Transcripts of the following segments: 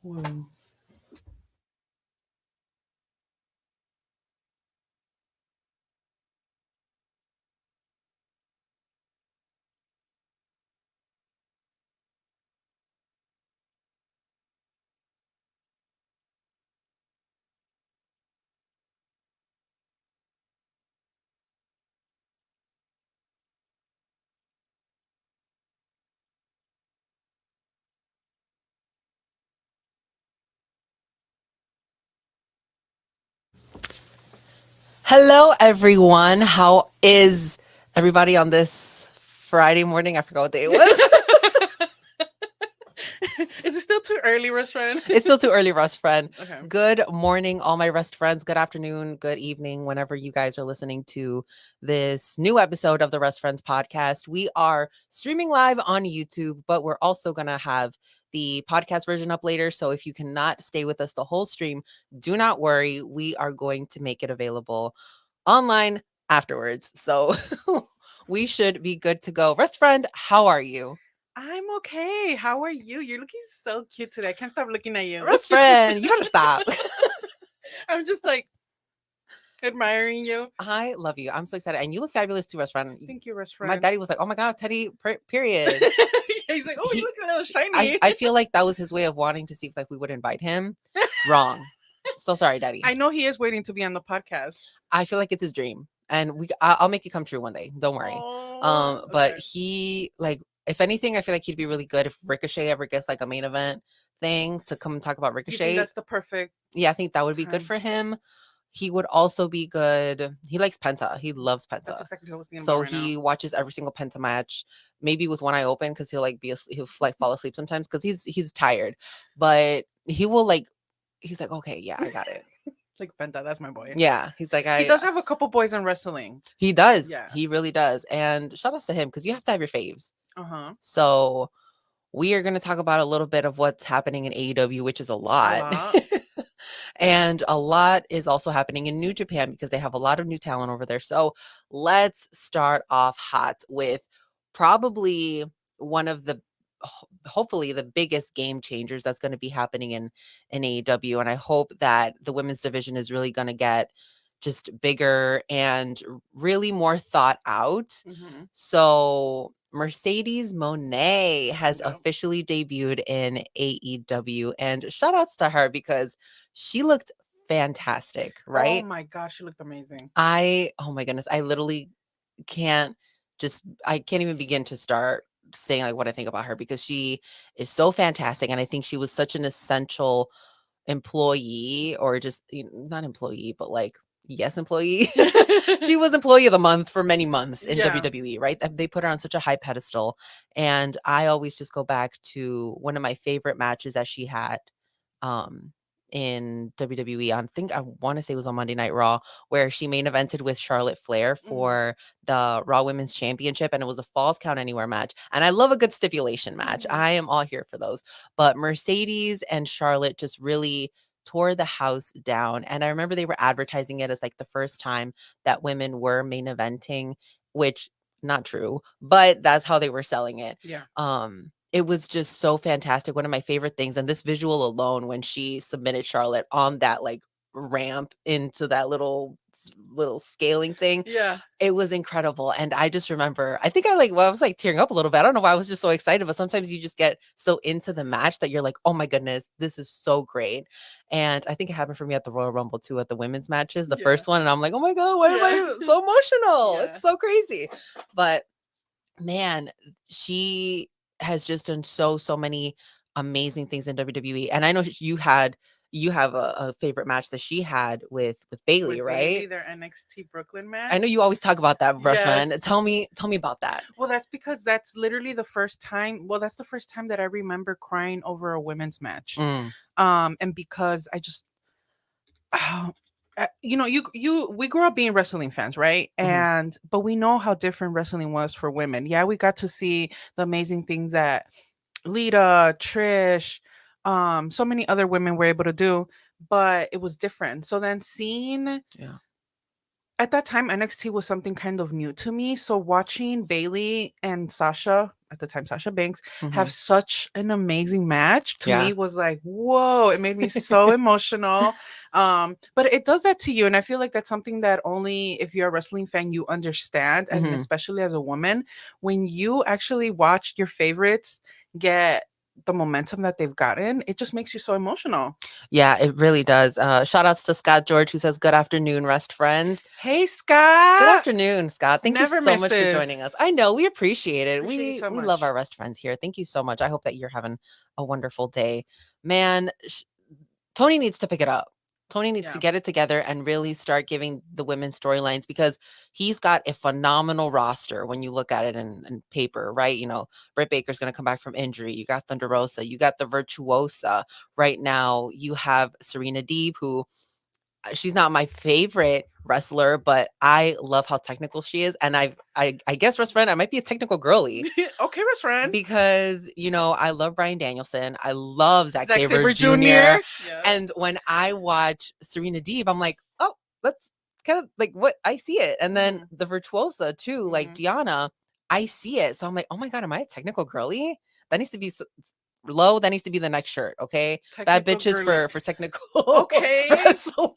Whoa. Hello, everyone. How is everybody on this Friday morning? I forgot what day it was. Is it still too early, restaurant? It's still too early, Rust friend. Okay. Good morning, all my Rust friends. Good afternoon, good evening, whenever you guys are listening to this new episode of the Rust Friends podcast. We are streaming live on YouTube, but we're also going to have the podcast version up later. So if you cannot stay with us the whole stream, do not worry. We are going to make it available online afterwards. So we should be good to go. Rust friend, how are you? I'm okay. How are you? You're looking so cute today. I can't stop looking at you. Rust friend, you gotta stop. I'm just like admiring you. I love you. I'm so excited. And you look fabulous too, Rust friend. Thank you, My restaurant. daddy was like, oh my God, Teddy, period. Yeah, he's like, oh, you He, look a little shiny. I feel like that was his way of wanting to see if like we would invite him. Wrong. So sorry, daddy. I know he is waiting to be on the podcast. I feel like it's his dream. And I'll make it come true one day. Don't worry. Oh, But okay. he like, if anything, I feel like he'd be really good if Ricochet ever gets like a main event thing to come and talk about You think Ricochet. that's the perfect Yeah, I think that would be good time? for him. He would also be good. He likes Penta. He loves That's Penta. exactly what I was thinking about So right now. he watches every single Penta match, maybe with one eye open because he'll like he'll like fall asleep sometimes because he's tired. But he will like he's like, okay, yeah, I got it. Like Penta, that's my boy. Yeah. He's like, He does have a couple boys in wrestling. he does. Yeah. He really does. And shout outs to him because you have to have your faves. Uh-huh. So we are going to talk about a little bit of what's happening in AEW, which is a lot. And a lot is also happening in New Japan because they have a lot of new talent over there. So let's start off hot with probably one of the hopefully the biggest game changers that's going to be happening in AEW. And I hope that the women's division is really going to get just bigger and really more thought out. Mm-hmm. So Mercedes Monet has Yep. officially debuted in AEW, and shout outs to her because she looked fantastic, Oh right? my gosh, she looked amazing. Oh my goodness, I literally can't I can't even begin to start saying like what I think about her because she is so fantastic. And I think she was such an essential employee or just not employee, but like, yes, employee. She was employee of the month for many months in Yeah. WWE, right? They put her on such a high pedestal. And I always just go back to one of my favorite matches that she had um in WWE on I want to say it was on Monday Night Raw where she main evented with Charlotte Flair for the Raw Women's Championship and it was a Falls Count Anywhere match. And I love a good stipulation match. I am all here for those. But Mercedes and Charlotte just really tore the house down. And I remember they were advertising it as like the first time that women were main eventing, which not true, but that's how they were selling it. Yeah. It was just so fantastic. One of my favorite things. And this visual alone, when she submitted Charlotte on that like ramp into that little scaling thing, Yeah. it was incredible. And I just remember, I think I was like tearing up a little bit. I don't know why I was just so excited, but sometimes you just get so into the match that you're like, oh my goodness, this is so great. And I think it happened for me at the Royal Rumble too, at the women's matches, the first one. And I'm like, oh my God, why am I so emotional? It's so crazy. But man, she has just done so many amazing things in WWE. And I know you have a favorite match that she had with Bailey, With right? Bailey, their NXT Brooklyn match. I know you always talk about that, rough Yes. friend. Tell me about that. Well, that's because that's literally the first time. Well, that's the first time that I remember crying over a women's match. Mm, And because I just, you know, we grew up being wrestling fans, right? mhm. But we know how different wrestling was for women. Yeah, we got to see the amazing things that Lita, Trish, so many other women were able to do, but it was different. So then seeing Yeah. at that time NXT was something kind of new to me. So watching Bailey and Sasha, at the time Sasha Banks, Mhm. have such an amazing match to Yeah. me was like, whoa, it made me so emotional. But it does that to you. And I feel like that's something that only if you're a wrestling fan you understand, and Mhm. especially as a woman, when you actually watch your favorites get the momentum that they've gotten, it just makes you so emotional. Yeah, it really does. Shout outs to Scott George who says, "Good afternoon, Rest friends." Hey Good Scott, afternoon, Scott. Thank you never so miss much for joining us. this. I know we appreciate it. Appreciate you so We love much. our Rest friends here. Thank you so much. I hope that you're having a wonderful day. Man, Tony needs to pick it up. Tony needs to Yeah. get it together and really start giving the women storylines because he's got a phenomenal roster when you look at it in paper, right? You know, Britt Baker's going to come back from injury. You got Thunder Rosa. You got the Virtuosa. Right now, you have Serena Deeb, who she's not my favorite wrestler, but I love how technical she is. And I guess, Russ friend, I might be a technical girly Okay, best friend. because, you know, I love Brian Danielson. I love Zack Zack Sabre Sabre Jr. Jr. Yeah. And when I watch Serena Deeb, I'm like, oh, that's kind of like what I see it. And then Mhm. the Virtuosa too, like Mhm. Diana, I see it. So I'm like, oh my God, am I a technical girly? That needs to be low. That needs to be the next shirt. Okay. Bad Technical bitches girly. for technical Okay. wrestlers.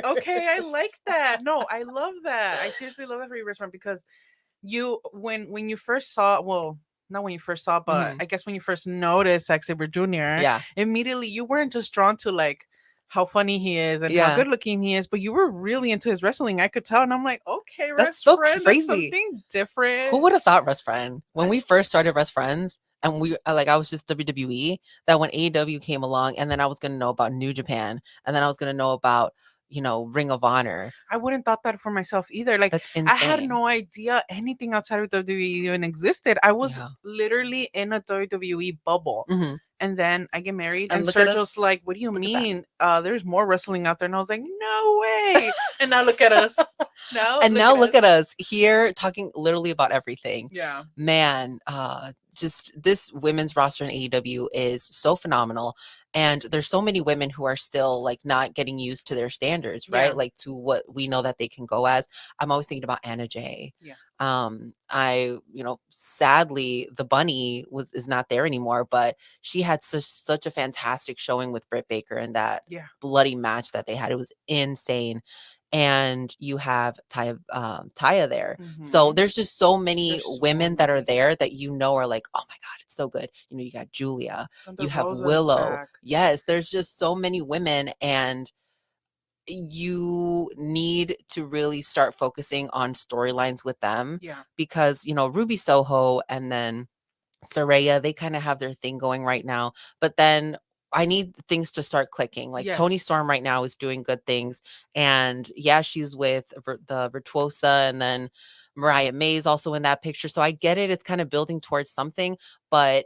Okay, I like that. No, I love that. I seriously love that for your restaurant because you when you first saw, well, not when you first saw, but Mhm. I guess when you first noticed Zack Sabre Jr., Yeah. immediately you weren't just drawn to like how funny he is and how Yeah. good looking he is, but you were really into his wrestling. I could tell, and I'm like, okay, That's rest so friend, that's crazy. something different. Who would have thought Rest Friend? When I, we first started Rest Friends and we like I was just WWE, that when AEW came along and then I was gonna know about New Japan and then I was gonna know about, you know, Ring of Honor. I wouldn't thought that for myself either. Like That's I had insane. no idea anything outside of WWE even existed. I was Yeah. literally in a WWE bubble. Mhm. And then I get married and And look at Sergio's us. like, "What do you Look at that. mean? There's more wrestling out there." And I was like, "No way." And now look at us. Now And look now at look us. at us here talking literally about everything. Yeah. Man, just this women's roster in AEW is so phenomenal. And there's so many women who are still like not getting used to their standards, right? Yeah. Like to what we know that they can go as. I'm always thinking about Anna Jay. Yeah. You know, sadly the bunny is not there anymore, but she had such a fantastic showing with Britt Baker in that Yeah. bloody match that they had. It was insane. And you have Taya there. So Mhm. there's just so many There's so women that are many. there that you know are like, oh my God, it's so good. You know, you got Julia, Thunder you have Rosa's Willow. back. Yes, there's just so many women, and you need to really start focusing on storylines with them Yeah. because, you know, Ruby Soho and then Soraya, they kind of have their thing going right now. But then I need things to start clicking. Like Tony Yes. Storm right now is doing good things. And yeah, she's with the Virtuosa and then Mariah May is also in that picture. So I get it. It's kind of building towards something. But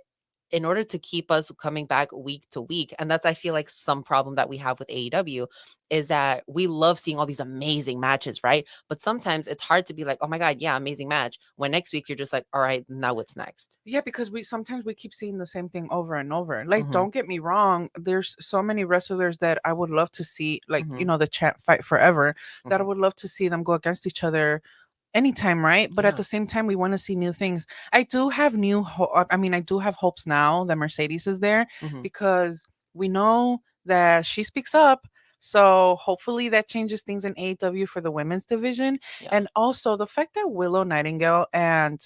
in order to keep us coming back week to week, and that's I feel like some problem that we have with AEW is that we love seeing all these amazing matches, right? But sometimes it's hard to be like, oh my God, yeah, amazing match. When next week you're just like, all right, now what's next? Yeah, because we sometimes we keep seeing the same thing over and over. Like, Mhm, don't get me wrong, there's so many wrestlers that I would love to see, like, mhm, the champ fight forever, that I mhm. would love to see them go against each other anytime, right? But at Yeah. the same time, we want to see new things. I do have I mean, I do have hopes now that Mercedes is there Mhm. because we know that she speaks up. So hopefully that changes things in AEW for the women's division. Yeah. And also the fact that Willow Nightingale and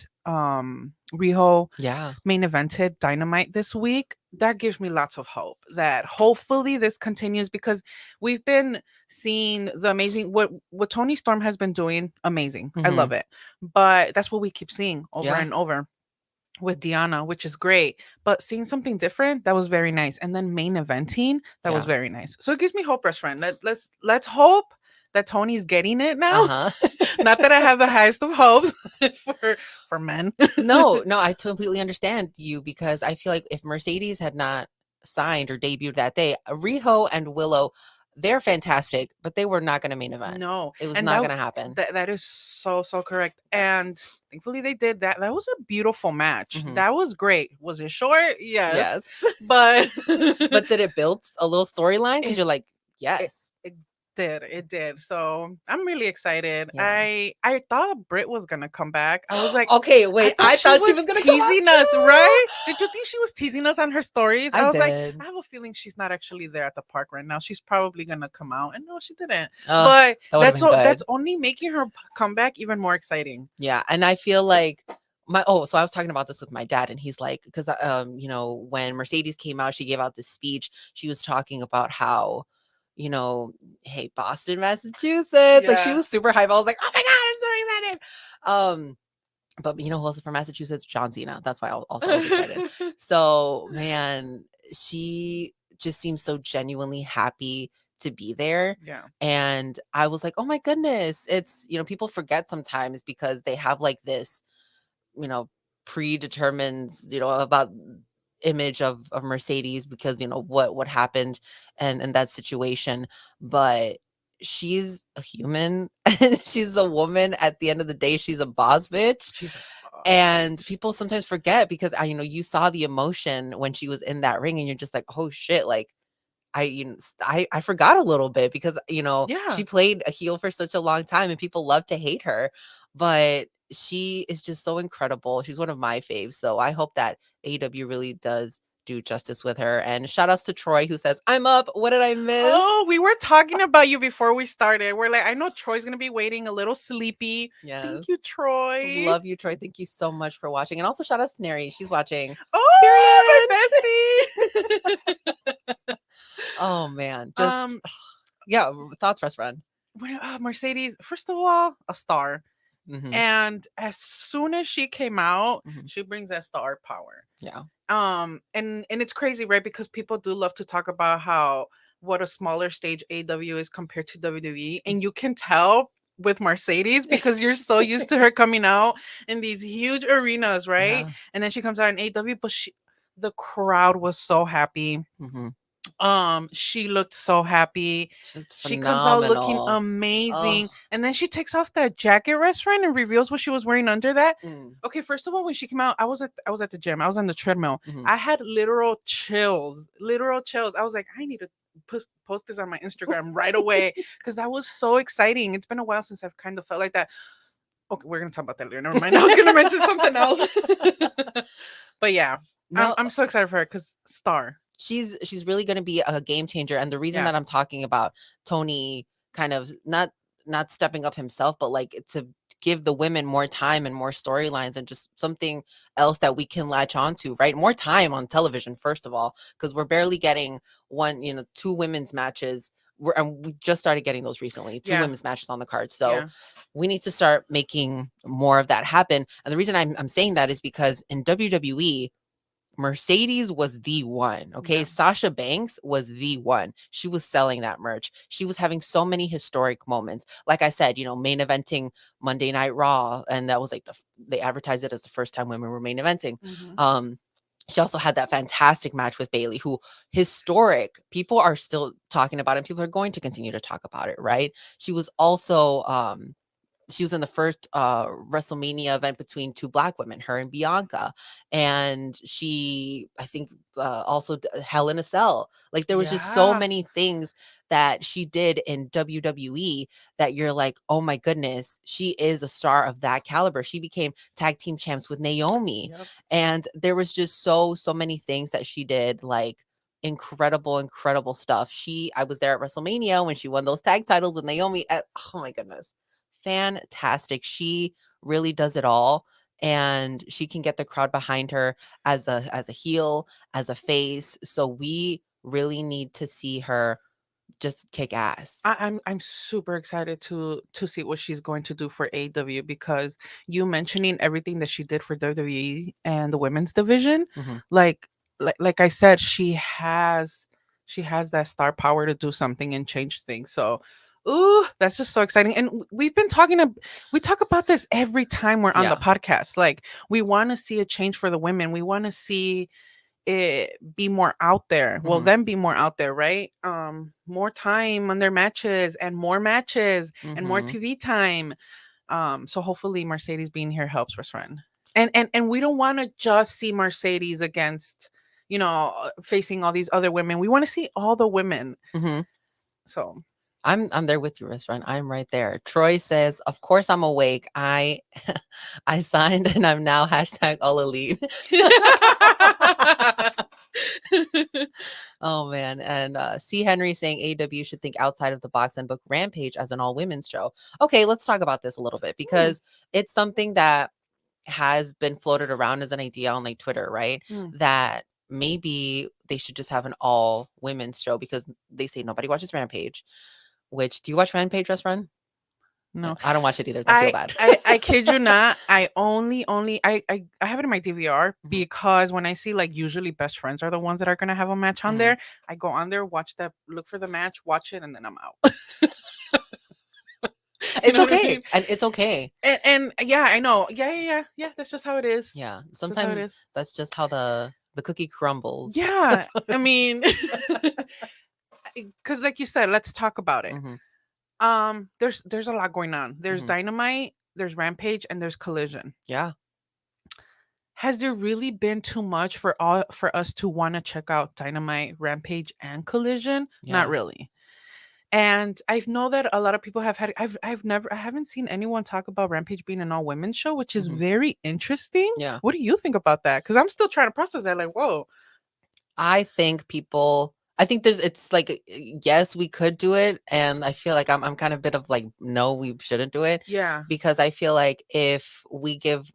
Riho Yeah. main evented Dynamite this week, that gives me lots of hope that hopefully this continues because we've been seeing the amazing what Tony Storm has been doing amazing. I love Mhm. it. But that's what we keep seeing over Yeah. and over with Diana, which is great. But seeing something different, that was very nice. And then main eventing, that was Yeah. very nice. So it gives me hope, best friend. Let's hope that Tony's getting it now. Uh-huh. Not that I have the highest of hopes for men. No, no, I completely understand you because I feel like if Mercedes had not signed or debuted that day, Riho and Willow, they're fantastic, but they were not gonna main event. No, It was and not gonna happen. that is so correct. And thankfully they did that. That was a beautiful match. Mhm. That was great. Was it short? Yes, Yes. but But did it build a little storyline? Because it, you're like, it yes. it did. It did. So I'm really excited. Yeah. I thought Britt was gonna come back. I was like, Okay, I wait. thought I she thought she was was gonna come out teasing us, too. right? Did you think she was teasing us on her stories? I I was like, did. I have a feeling she's not actually there at the park right now. She's probably gonna come out, and no, she didn't. Uh, But that would have been that's good. only making her comeback even more exciting. Yeah, and I feel like so I was talking about this with my dad, and he's like, because when Mercedes came out, she gave out this speech. She was talking about how, you know, hey, Boston, Massachusetts, like she Yeah. was super hype. I was like, oh my god, I'm so excited. But you know who else is from Massachusetts? John Cena. That's why also I was excited. So man, she just seems so genuinely happy to be there. Yeah. And I was like, oh my goodness. It's, people forget sometimes because they have like this, you know, predetermined, about image of Mercedes because, what happened and in that situation. But she's a human and she's a woman. At the end of the day, she's a boss bitch. She's a boss And bitch. people sometimes forget because you saw the emotion when she was in that ring and you're just like, oh shit, like I forgot a little bit because Yeah. she played a heel for such a long time and people love to hate her, but she is just so incredible. She's one of my faves, so I hope that AEW really does do justice with her. And shout outs to Troy who says, "I'm up. What did I miss?" Oh, we were talking about you before we started. We're like, I know Troy's gonna be waiting a little sleepy. Thank Yes, you, Troy. love you, Troy. Thank you so much for watching, and also shout outs to Neri. She's watching. Oh, my Period. bestie. Oh man, just um, yeah. Thoughts, best friend. Mercedes. First of all, a star, Mm-hmm. and as soon as she came out, Mm-hmm. she brings that star power. Yeah. And it's crazy, right? Because people do love to talk about how what a smaller stage AW is compared to WWE, and you can tell with Mercedes because you're so used to her coming out in these huge arenas, right? Yeah. And then she comes out in AW, but the crowd was so happy. Mm-hmm. She looked so happy. She's She comes out looking phenomenal. Oh. amazing, and then she takes off that jacket, restaurant, and reveals what she was wearing under that. Mm. Okay, first of all, when she came out, I was at the gym. I was on the treadmill. Mhm. I had literal chills, literal chills. I was like, I need to post this on my Instagram right away because that was so exciting. It's been a while since I've kind of felt like that. Okay, we're gonna talk about that later. Never mind. I was gonna mention something else. But yeah, No, I'm so excited for her because star. she's really going to be a game changer, and the reason Yeah. that I'm talking about Tony kind of not stepping up himself, but like to give the women more time and more storylines and just something else that we can latch on to, right? More time on television, first of all, because we're barely getting two women's matches. And we just started getting those recently, two Yeah. women's matches on the card. So Yeah. we need to start making more of that happen. And the reason I'm saying that is because in WWE, Mercedes was the one. Okay. Yeah. Sasha Banks was the one. She was selling that merch. She was having so many historic moments. Like I said, main eventing Monday Night Raw. And that was like they advertised it as the first time women were main eventing. Mhm. She also had that fantastic match with Bailey, who historic people are still talking about it. And people are going to continue to talk about it. Right. She was also, she was in the first WrestleMania event between two black women, her and Bianca. And she, I think, also Hell in a Cell. Like there was just so Yeah. many things that she did in WWE that you're like, oh my goodness, she is a star of that caliber. She became tag team champs with Naomi. Yep. And there was just so many things that she did, like incredible stuff. I was there at WrestleMania when she won those tag titles with Naomi. Oh my goodness, fantastic. She really does it all, and she can get the crowd behind her as a heel, as a face. So we really need to see her just kick ass. I'm super excited to see what she's going to do for AW because you mentioning everything that she did for WWE and the women's division, Mhm. like I said, she has that star power to do something and change things. So, ooh, that's just so exciting. And we talk about this every time we're on the Yeah. podcast. Like we want to see a change for the women. We want to see it be more out there. Well, Mhm. them be more out there, right? More time on their matches and more matches and more Mhm. TV time. So hopefully Mercedes being here helps us run. And we don't want to just see Mercedes against, facing all these other women. We want to see all the women. Mhm. So I'm there with you, restaurant. I'm right there. Troy says, "Of course I'm awake. I I signed and I'm now hashtag all elite." Oh man. And C. Henry saying AW should think outside of the box and book Rampage as an all women's show. Okay, let's talk about this a little bit because it's something that has been floated around as an idea on like Twitter, right? Mm, That maybe they should just have an all women's show because they say nobody watches Rampage. Which, do you watch Rampage, Restaurant? no. I don't watch it either. Don't feel bad. I kid you not. I only I have it in my DVR Mhm. because when I see like usually best friends are the ones that are gonna have a match on Mhm. there, I go on there, watch that, look for the match, watch it, and then I'm out. You It's know what I okay. mean? And it's okay. And yeah, I know. Yeah. That's just how it is. Yeah. That's just how it Sometimes is. that's just how the cookie crumbles. Yeah. I mean, because like you said, let's talk about it. Mhm. There's a lot going on. There's Mhm. Dynamite, there's Rampage, and there's Collision. Yeah. Has there really been too much for us to want to check out Dynamite, Rampage, and Collision? Not Yeah. really. And I know that a lot of people have had. I haven't seen anyone talk about Rampage being an all women's show, which is Mhm. very interesting. Yeah. What do you think about that? Because I'm still trying to process that. Like, whoa, I think it's like yes, we could do it. And I feel like I'm kind of a bit of like, no, we shouldn't do it. yeah, Because I feel like if we give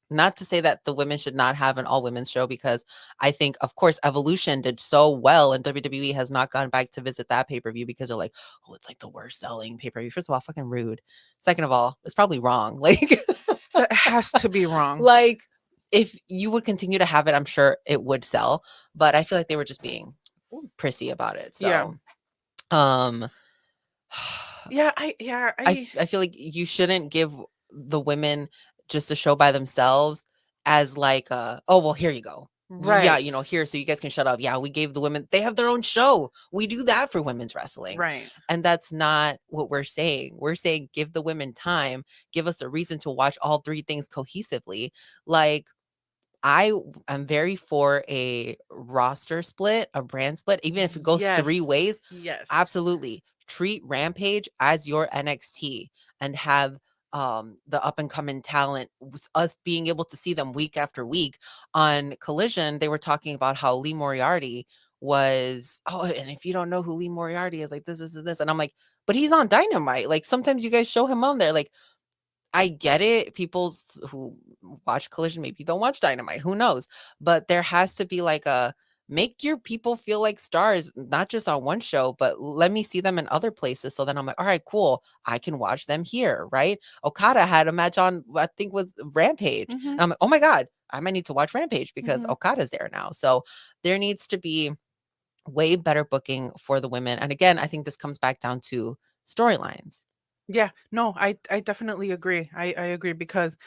not to say that the women should not have an all women's show, because I think, of course, Evolution did so well and WWE has not gone back to visit that pay per view because they're like, oh, it's like the worst selling pay per view. First of all, fucking rude. Second of all, it's probably wrong. Like, that has to be wrong. like if you would continue to have it, I'm sure it would sell. But I feel like they were just being prissy about it. Yeah, So, um, I feel like you shouldn't give the women just a show by themselves as like oh well, here you go. Yeah, right, here so you guys can shut up. Yeah, we gave the women, they have their own show. We do that for women's wrestling. right. And that's not what we're saying. We're saying give the women time, give us a reason to watch all three things cohesively. Like I am very for a roster split, a brand split, even if it goes three Yes, ways. yes. Absolutely. Treat Rampage as your NXT and have the up and coming talent, us being able to see them week after week. On Collision, they were talking about how Lee Moriarty was, oh, and if you don't know who Lee Moriarty is, like this and this. And I'm like, but he's on Dynamite. Like sometimes you guys show him on there. Like I get it. People who watch Collision maybe don't watch Dynamite. Who knows? But there has to be like a make your people feel like stars, not just on one show, but let me see them in other places. So then I'm like, all right, cool. I can watch them here, right? Okada had a match on, I think was Rampage. Mm-hmm, And I'm like, oh my God, I might need to watch Rampage because mm-hmm. Okada's there now. So there needs to be way better booking for the women. And again, I think this comes back down to storylines. Yeah, no, I definitely agree. I agree because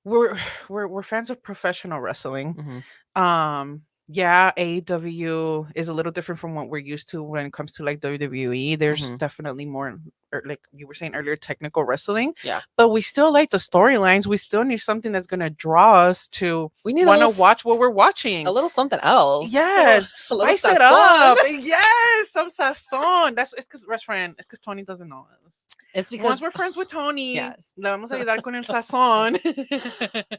we're we're fans of professional wrestling. Hmm. Yeah, AEW is a little different from what we're used to when it comes to like WWE. There's Hmm. definitely more, like you were saying earlier, technical wrestling. Yeah. But we still like the storylines. We still need something that's gonna draw us to We need want to watch what we're a watching. little something else. Yes, A little spice it sazon. up. Yes, some sazon. It's because restaurant. It's because Tony doesn't know us. It's Once because we're friends with Tony, yes. le vamos a ayudar con el sazón.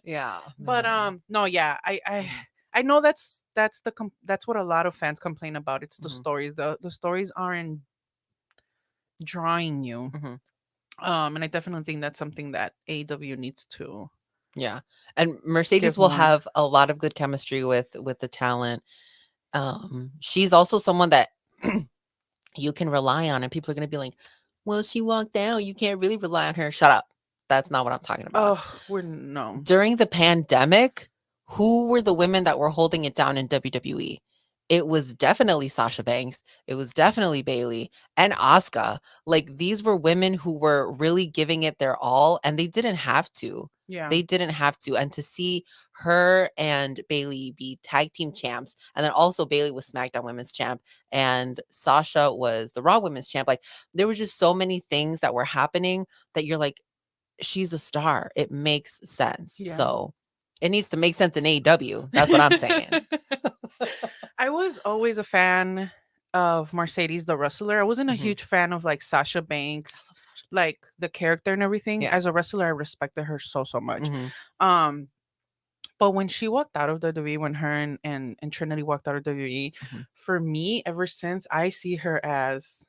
Yeah, But man. no, yeah, Mhm, I know that's what a lot of fans complain about. It's the mhm, stories. The stories aren't drawing you. mhm. And I definitely think that's something that AEW needs to Yeah. And Mercedes give will more. have a lot of good chemistry with the talent. She's also someone that you can rely on, and people are gonna be like, well, she walked out. You can't really rely on her. Shut up. That's not what I'm talking about. Oh, we're no. During the pandemic, who were the women that were holding it down in WWE? It was definitely Sasha Banks. It was definitely Bailey and Asuka. Like these were women who were really giving it their all and they didn't have to. Yeah, They didn't have to. And to see her and Bailey be tag team champs, and then also Bailey was SmackDown Women's Champ, and Sasha was the Raw Women's Champ. Like there was just so many things that were happening that you're like, she's a star. It makes sense. yeah. So it needs to make sense in AEW. That's what I'm saying. I was always a fan of Mercedes the wrestler. I wasn't a Mhm. huge fan of like Sasha I Banks, love Sasha. like the character and everything. Yeah. As a wrestler, I respected her so much. Mhm. Um, but when she walked out of WWE, when her and Trinity walked out of WWE, Mhm. for me, ever since I see her as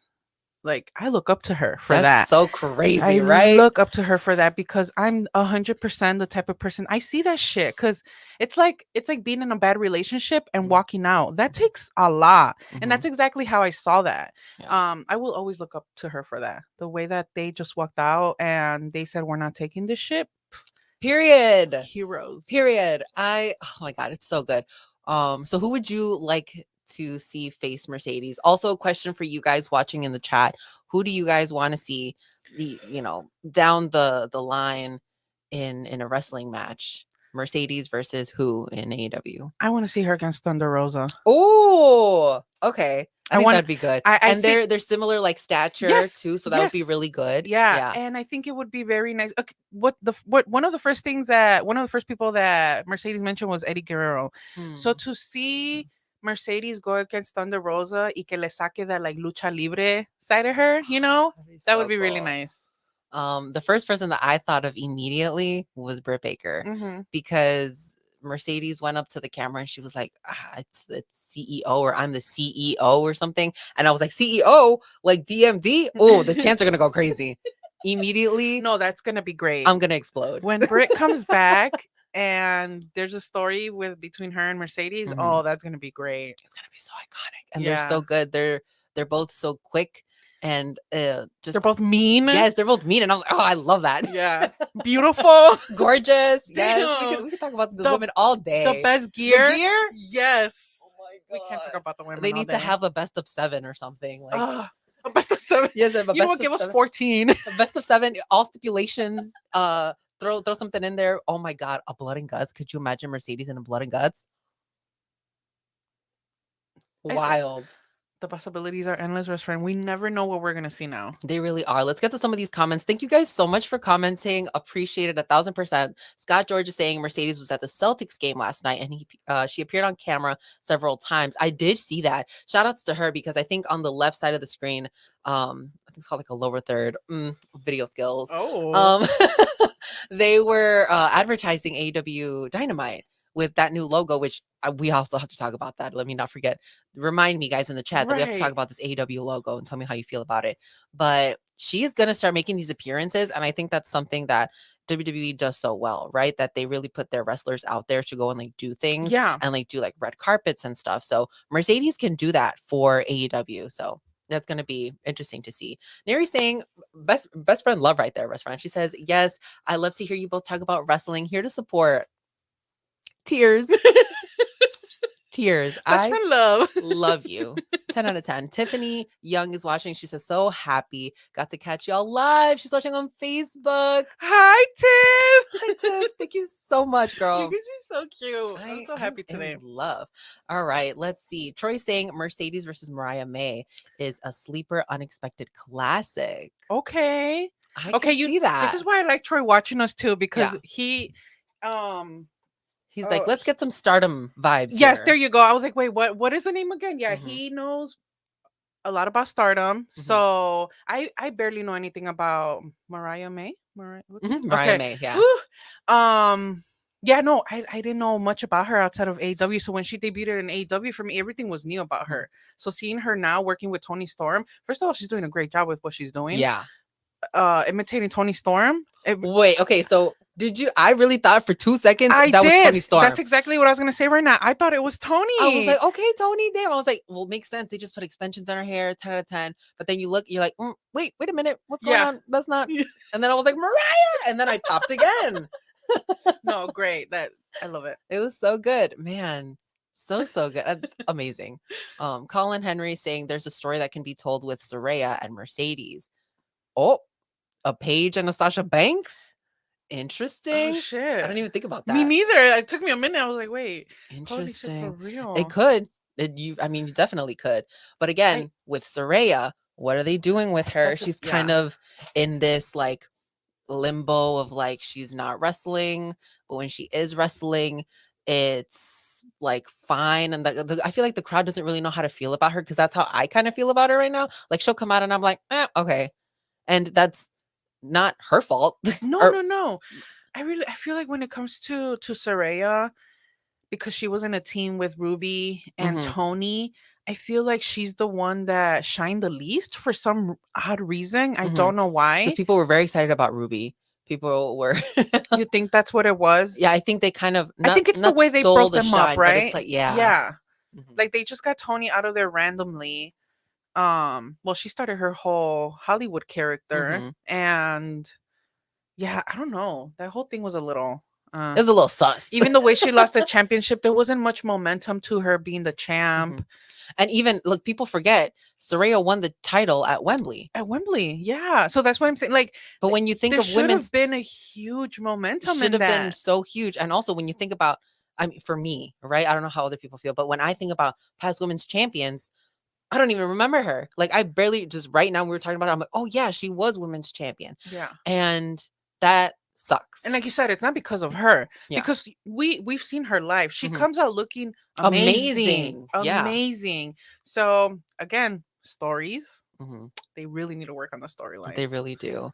like I look up to her for That's that. so I crazy, right? look up to her for that because I'm 100% the type of person I see that shit because it's like being in a bad relationship and Mhm. walking out. That takes a lot, and Mhm. that's exactly how I saw that. Yeah. I will always look up to her for that. The way that they just walked out and they said we're not taking this shit. Period. Heroes. Period. Oh my god, it's so good. So who would you like to see face Mercedes? Also a question for you guys watching in the chat. Who do you guys want to see down the line in a wrestling match? Mercedes versus who in AEW? I want to see her against Thunder Rosa. Oh, okay. I I think want. that'd be good. I And think they're similar like stature yes, too, so that would be yes. really good. Yeah, Yeah. and I think it would be very nice. Okay, what one of the first things that one of the first people that Mercedes mentioned was Eddie Guerrero. So Hmm. to see Mercedes go against Thunder Rosa y que le saque that like lucha libre side of her, That'd be that would so be really cool. nice. The first person that I thought of immediately was Britt Baker Mm-hmm. because Mercedes went up to the camera and she was like, it's CEO or I'm the CEO or something. And I was like, CEO, like DMD. Oh, the chants are going to go crazy. Immediately, No, that's gonna be great. I'm going to explode. When Britt comes back and there's a story with between her and Mercedes, Mhm. oh, that's gonna be great. It's going to be so iconic. And they're Yeah. so good. They're both so quick and just, They're both mean. yes, they're both mean. And I'm like, oh, I love that. Yeah. Beautiful. Gorgeous. Yes. We Damn. could talk about the The women all the day. best The gear. gear? Yes. Oh my We can't talk god. about the women They all need to day. have a best of 7 or something. Like, A best of 7. yes, they have a You know best what? of Give us 7. 14. A best of 7, all stipulations. Throw something in there. Oh my god, a blood and guts. Could you imagine Mercedes in a blood and guts? Wild. The possibilities are endless, best friend. We never know what we're gonna see now. They really are. Let's get to some of these comments. Thank you guys so much for commenting. Appreciate it 1,000%. Scott George is saying Mercedes was at the Celtics game last night and she appeared on camera several times. I did see that. Shout outs to her because I think on the left side of the screen, I think it's called like a lower third, video skills. Oh. They were advertising AW Dynamite with that new logo, which we also have to talk about that. Let me not forget. Remind me, guys, in the chat that we have to talk Right. about this AEW logo and tell me how you feel about it. But she is going to start making these appearances. And I think that's something that WWE does so well, right? That they really put their wrestlers out there to go and like do things Yeah. and like do like red carpets and stuff. So Mercedes can do that for AEW. So that's going to be interesting to see. Neri saying best friend love right there, best friend. She says, yes, I love to hear you both talk about wrestling. Here to support. Tears. Tears. Best I friend love. love you. 10 out of 10. Tiffany Young is watching. She says, so happy. Got to catch y'all live. She's watching on Facebook. Hi, Tim. Hi, Tiff. Thank you so much, You girl. guys are so cute. I'm so happy I'm today. in love. All right, let's see. Troy saying Mercedes versus Mariah May is a sleeper unexpected classic. Okay. I Okay, can see that. this is why I like Troy watching us too, because Yeah. He's like, oh, let's get some stardom vibes yes, here. there you go. I was like, wait, what is the name again? Yeah, Mhm. he knows a lot about stardom. Mhm. So I barely know anything about Mariah May. What's her name? Mariah Okay. May, yeah. Whew. Yeah, no, I didn't know much about her outside of AEW. So when she debuted in AEW, for me, everything was new about her. So seeing her now working with Tony Storm, first of all, she's doing a great job with what she's doing. Yeah. Imitating Tony Storm. Wait, okay, so did you? I really thought for 2 seconds I that was did. Tony Storm. That's exactly what I was gonna say right now. I thought it was Tony. I was like, okay, Tony, damn. I was like, well, makes sense. They just put extensions in her hair, 10 out of 10. But then you look, you're like, wait a minute, what's going Yeah. on? That's not. And then I was like, Mariah, and then I popped again. No, great. I love it. It was so good, man. So good. Amazing. Colin Henry saying there's a story that can be told with Soraya and Mercedes. Oh, a Paige and a Sasha Banks. Interesting. Oh shit! I didn't even think about that. Me neither. It took me a minute. I was like, wait. Holy shit, Interesting. for real. It could. You definitely could. But again, with Soraya, what are they doing with her? She's kind of in this like limbo of like she's not wrestling, but when she is wrestling, it's looks like fine, and I feel like the crowd doesn't really know how to feel about her, because that's how I kind of feel about her right now. Like, she'll come out and I'm like, okay, and that's not her fault. No, Or no, no. I feel like when it comes to Saraya, because she was in a team with Ruby and Mhm, Tony, I feel like she's the one that shined the least for some odd reason. I mhm. don't know Because why. people were very excited about Ruby. People were, You think that's what it was? yeah. I think they kind of I not think it's the not way they stole broke the them up, shine, but it's right? like, yeah. Yeah. Mhm, Like they just got Tony out of there randomly. Well, she started her whole Hollywood character, mhm. and yeah, I don't know. That whole thing was a little It was a little sus. even the way she lost the championship, there wasn't much momentum to her being the champ Mhm. And even look, people forget Saraya won the title at Wembley. at Wembley. Yeah. So that's what I'm saying. Like But when you think there of should have women's, been a huge momentum should in have been that. so huge. And also when you think about, I mean, for me, right? I don't know how other people feel, but when I think about past women's champions, I don't even remember her. Like, I barely, just right now we were talking about it, I'm like, oh yeah, she was women's champion. Yeah. And that And sucks. like you said, it's not because of her. Yeah. Because we've seen her live. She Mhm. comes out looking amazing. Amazing. Yeah. Amazing. So again, stories. Mhm. They really need to work on the They storylines. really do.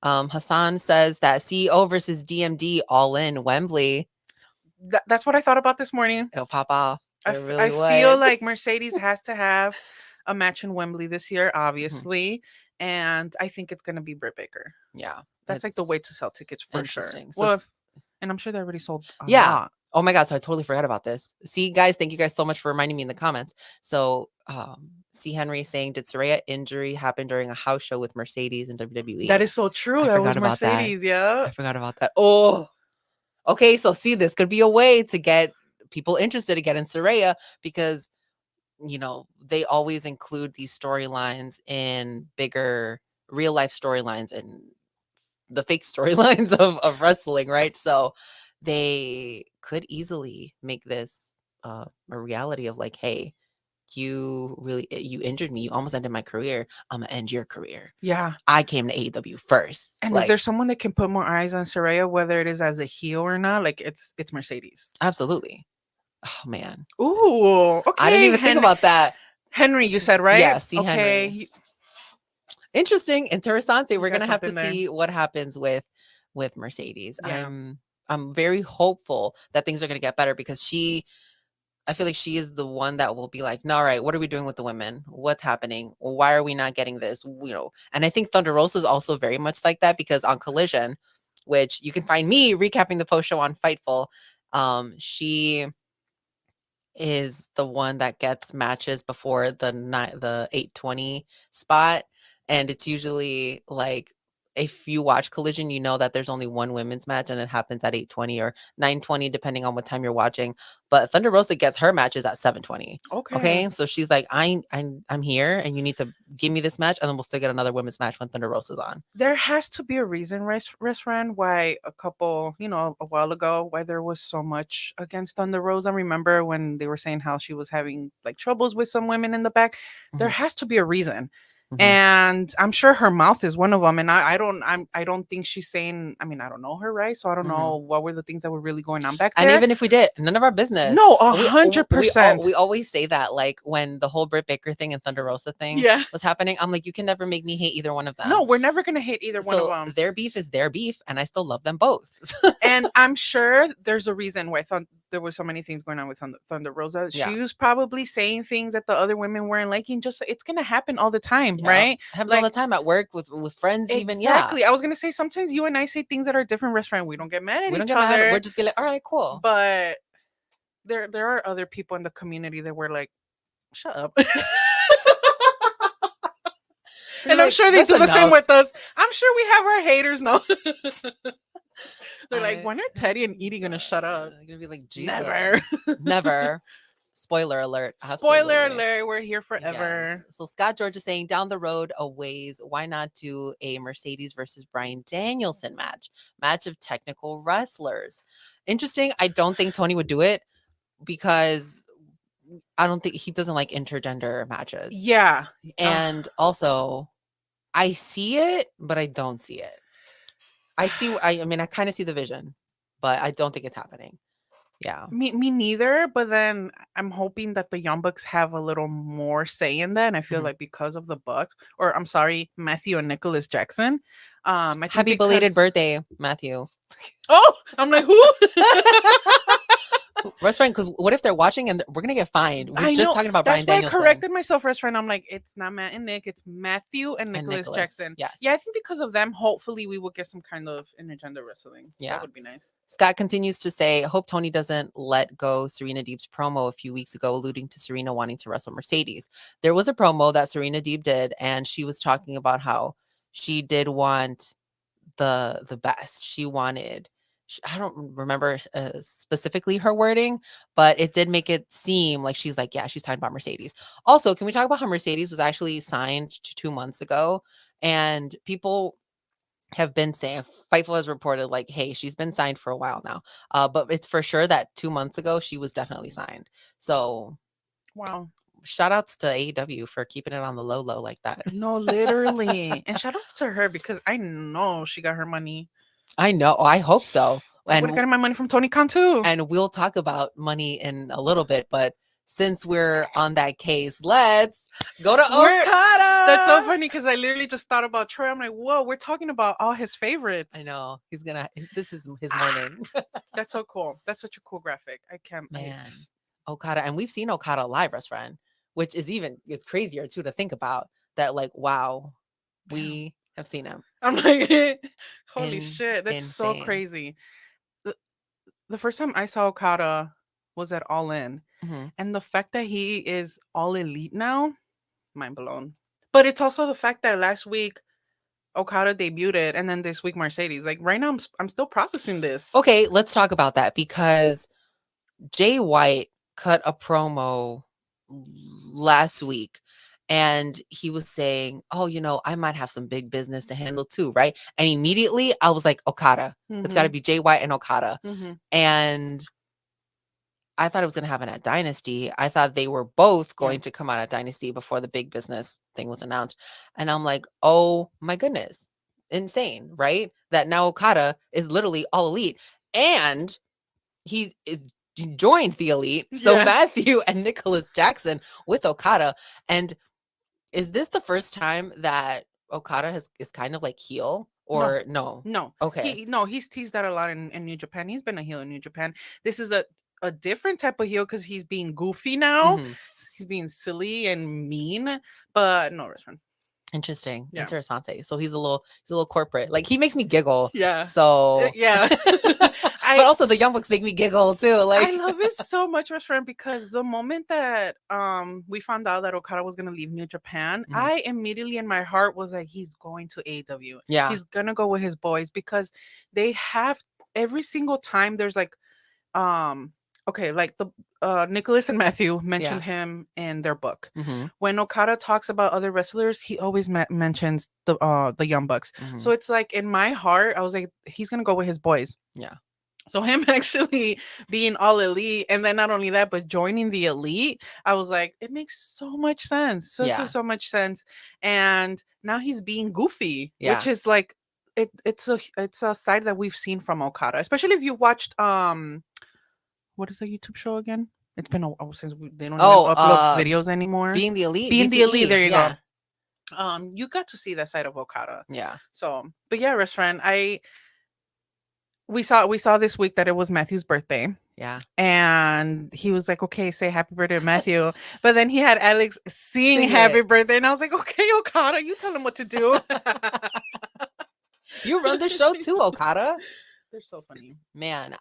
Hassan says that CEO versus DMD all in Wembley. That's what I thought about this morning. It'll pop off. It I really feel would. like Mercedes has to have a match in Wembley this year, Mhm. obviously, and I think it's gonna be Britt Baker. Yeah, That's like the it's way to sell tickets for sure. interesting. So Well, and I'm sure they already sold a yeah. lot. Oh my god, so I totally forgot about this. See, guys, thank you guys so much for reminding me in the comments. So, C Henry saying, did Saraya injury happen during a house show with Mercedes and WWE? That is so true. I That was forgot about that. Mercedes. Yeah. I forgot about that. Oh, okay. So see, this could be a way to get people interested again in Saraya, because they always include these storylines in bigger real life storylines and the fake storylines of wrestling, right? So they could easily make this a reality of like, hey, you injured me, you almost ended my career, I'm gonna end your career. Yeah. I came to AEW first. And if Like, there's someone that can put more eyes on Saraya, whether it is as a heel or not, like it's Mercedes. absolutely. Oh man, Ooh, I didn't okay, even think about that. Henry, you said right? Yeah, see, Okay, Henry. Interesting, interessante. you We're got gonna have to something there. see what happens with Mercedes. Yeah. I'm very hopeful that things are gonna get better, because I feel like she is the one that will be like, no, all right, what are we doing with the women? What's happening? Why are we not getting this? And I think Thunder Rosa is also very much like that, because on Collision, which you can find me recapping the post show on Fightful, she is the one that gets matches before the 820 spot, and it's usually like, if you watch Collision, you know that there's only one women's match and it happens at 820 or 920 depending on what time you're watching. But Thunder Rosa gets her matches at 720. Okay. Okay, so she's like, I'm here and you need to give me this match, and then we'll still get another women's match when Thunder Rosa's on. There has to be a reason, restaurant, why a while ago, why there was so much against Thunder Rosa. Remember when they were saying how she was having like troubles with some women in the back? There Mhm, has to be a reason. mhm, And I'm sure her mouth is one of them. And I don't think she's saying. I mean, I don't know her, right? So I don't mhm. know what were the things that were really going on back And there. even if we did, none of our business. No, a We hundred we percent. always say that, like, when the whole Britt Baker thing and Thunder Rosa thing Yeah. was happening, I'm like, you can never make me hate either one of No, them. we're never gonna hate either one of So them. their beef is their beef, and I still love them both. And I'm sure there's a reason why there were so many things going on with Thunder Rosa. Yeah. She was probably saying things that the other women weren't liking. Just it's gonna happen all the time, Yeah, right? it happens all Like the time at work with friends, even. Yeah, exactly. I was gonna say sometimes you and I say things that are different, restaurant. We don't get mad at we don't each get mad. other, We're just be like, all right, cool. but there are other people in the community that were like, shut up. We're And I'm like, sure they that's do the same enough. with us. I'm sure we have our haters now. They're like, I when are Teddy and Edie gonna shut up? I'm gonna be like, Jesus, Never. never. Spoiler alert. Spoiler Absolutely. alert, we're here Yes. forever. So Scott George is saying, down the road a ways, why not do a Mercedes versus Bryan Danielson match of technical wrestlers? Interesting. I don't think Tony would do it, because I don't think he doesn't like intergender matches. Yeah. And also, I see it, but I don't see it. I mean, I kind of see the vision, but I don't think it's happening. Yeah. Me neither. But then I'm hoping that the Young Bucks have a little more say in that. And I feel Mhm. like because of the Bucks, or I'm sorry, Matthew and Nicholas Jackson. I think Happy belated because birthday, Matthew. I'm like, who? Restaurant, because what if they're watching and we're gonna get fined? We're I just know. talking about That's Brian why I Danielson corrected myself restaurant. I'm like, it's not Matt and Nick, it's Matthew and and Nicholas Nicholas. Jackson. Yes. Yeah, I think because of them, hopefully we will get some kind of intergender wrestling. Yeah. That would be nice. Scott continues to say, hope Tony doesn't let go Serena Deeb's promo a few weeks ago, alluding to Serena wanting to wrestle Mercedes. There was a promo that Serena Deeb did, and she was talking about how she did want the best. She wanted, I don't remember specifically her wording, but it did make it seem like she's like, yeah, she's talking about Mercedes. Also, can we talk about how Mercedes was actually signed 2 months ago? And people have been saying, Fightful has reported like, hey, she's been signed for a while now. But it's for sure that 2 months ago she was definitely signed. So Wow. shout outs to AEW for keeping it on the low like that. No, literally. And shout outs to her because I know she got her money. I know. I hope so. I would have gotten my money from Tony Khan too. And we'll talk about money in a little bit, but since we're on that case, let's go to Okada. That's so funny because I literally just thought about Troy. I'm like, whoa, we're talking about all his favorites. I know. This is his morning. That's so cool. That's such a cool graphic. I can't. Man, Okada. And we've seen Okada live, friend, which is it's crazier too to think about that. Like, wow, we have seen him. I'm like, holy shit, that's so insane. crazy. The first time I saw Okada was at All In, Mhm. and the fact that he is all elite now, mind blown. But it's also the fact that last week Okada debuted, and then this week Mercedes. Like right now, I'm still processing this. Okay, let's talk about that because Jay White cut a promo last week and he was saying, oh, I might have some big business to handle too, right? And immediately I was like, Okada. It's got to be Jay White and Okada. And I thought it was going to happen at Dynasty. I thought they were both going to come out at Dynasty before the big business thing was announced. And I'm like, oh my goodness. Insane, right? That now Okada is literally all elite. And he joined the elite. So Matthew and Nicholas Jackson with Okada. And is this the first time that Okada is kind of like heel or no? No. Okay. He's teased that a lot in New Japan. He's been a heel in New Japan. This is a different type of heel because he's being goofy now. He's being silly and mean. But no, restaurant. Interesting. Yeah. Interessante. So he's a little corporate. Like he makes me giggle. Yeah. So yeah. but also the Young Bucks make me giggle too. Like I love it so much, restaurant, because the moment that we found out that Okada was gonna leave New Japan, I immediately in my heart was like, he's going to AEW. Yeah. He's gonna go with his boys because they have every single time there's like okay, like the Nicholas and Matthew mentioned him in their book. When Okada talks about other wrestlers, he always mentions the Young Bucks. So it's like in my heart, I was like, he's gonna go with his boys. Yeah. So him actually being all elite, and then not only that, but joining the elite, I was like, it makes so much sense, so much sense. And now he's being goofy, which is like it's a side that we've seen from Okada, especially if you watched what is the YouTube show again? It's been a while since they don't even upload videos anymore. Being the elite. Being the elite. There you go. You got to see that side of Okada. Yeah. So, but yeah, restaurant. We saw this week that it was Matthew's birthday. Yeah. And he was like, okay, say happy birthday to Matthew. But then he had Alex sing happy birthday. And I was like, okay, Okada, you tell him what to do. You run the show too, Okada. They're so funny. Man,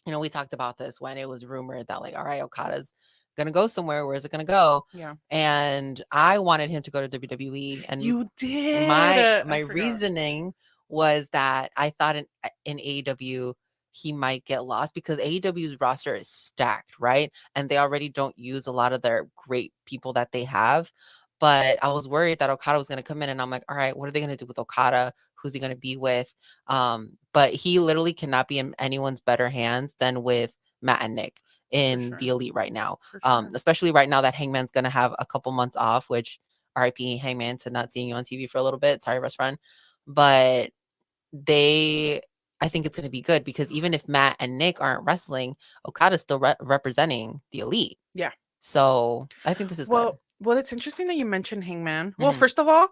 we talked about this when it was rumored that like, all right, Okada's gonna go somewhere. Where's it gonna go? Yeah. And I wanted him to go to WWE. And you did. My reasoning was that I thought in AEW he might get lost because AEW's roster is stacked, right? And they already don't use a lot of their great people that they have. But I was worried that Okada was going to come in and I'm like, all right, what are they going to do with Okada? Who's he going to be with? But he literally cannot be in anyone's better hands than with Matt and Nick in the elite right now. Especially right now that Hangman's going to have a couple months off, which RIP Hangman to not seeing you on TV for a little bit. Sorry, best friend. But they I think it's going to be good because even if Matt and Nick aren't wrestling, Okada's still representing the elite. Yeah. So I think this is good. Well, it's interesting that you mentioned Hangman. Well, Mhm. first of all,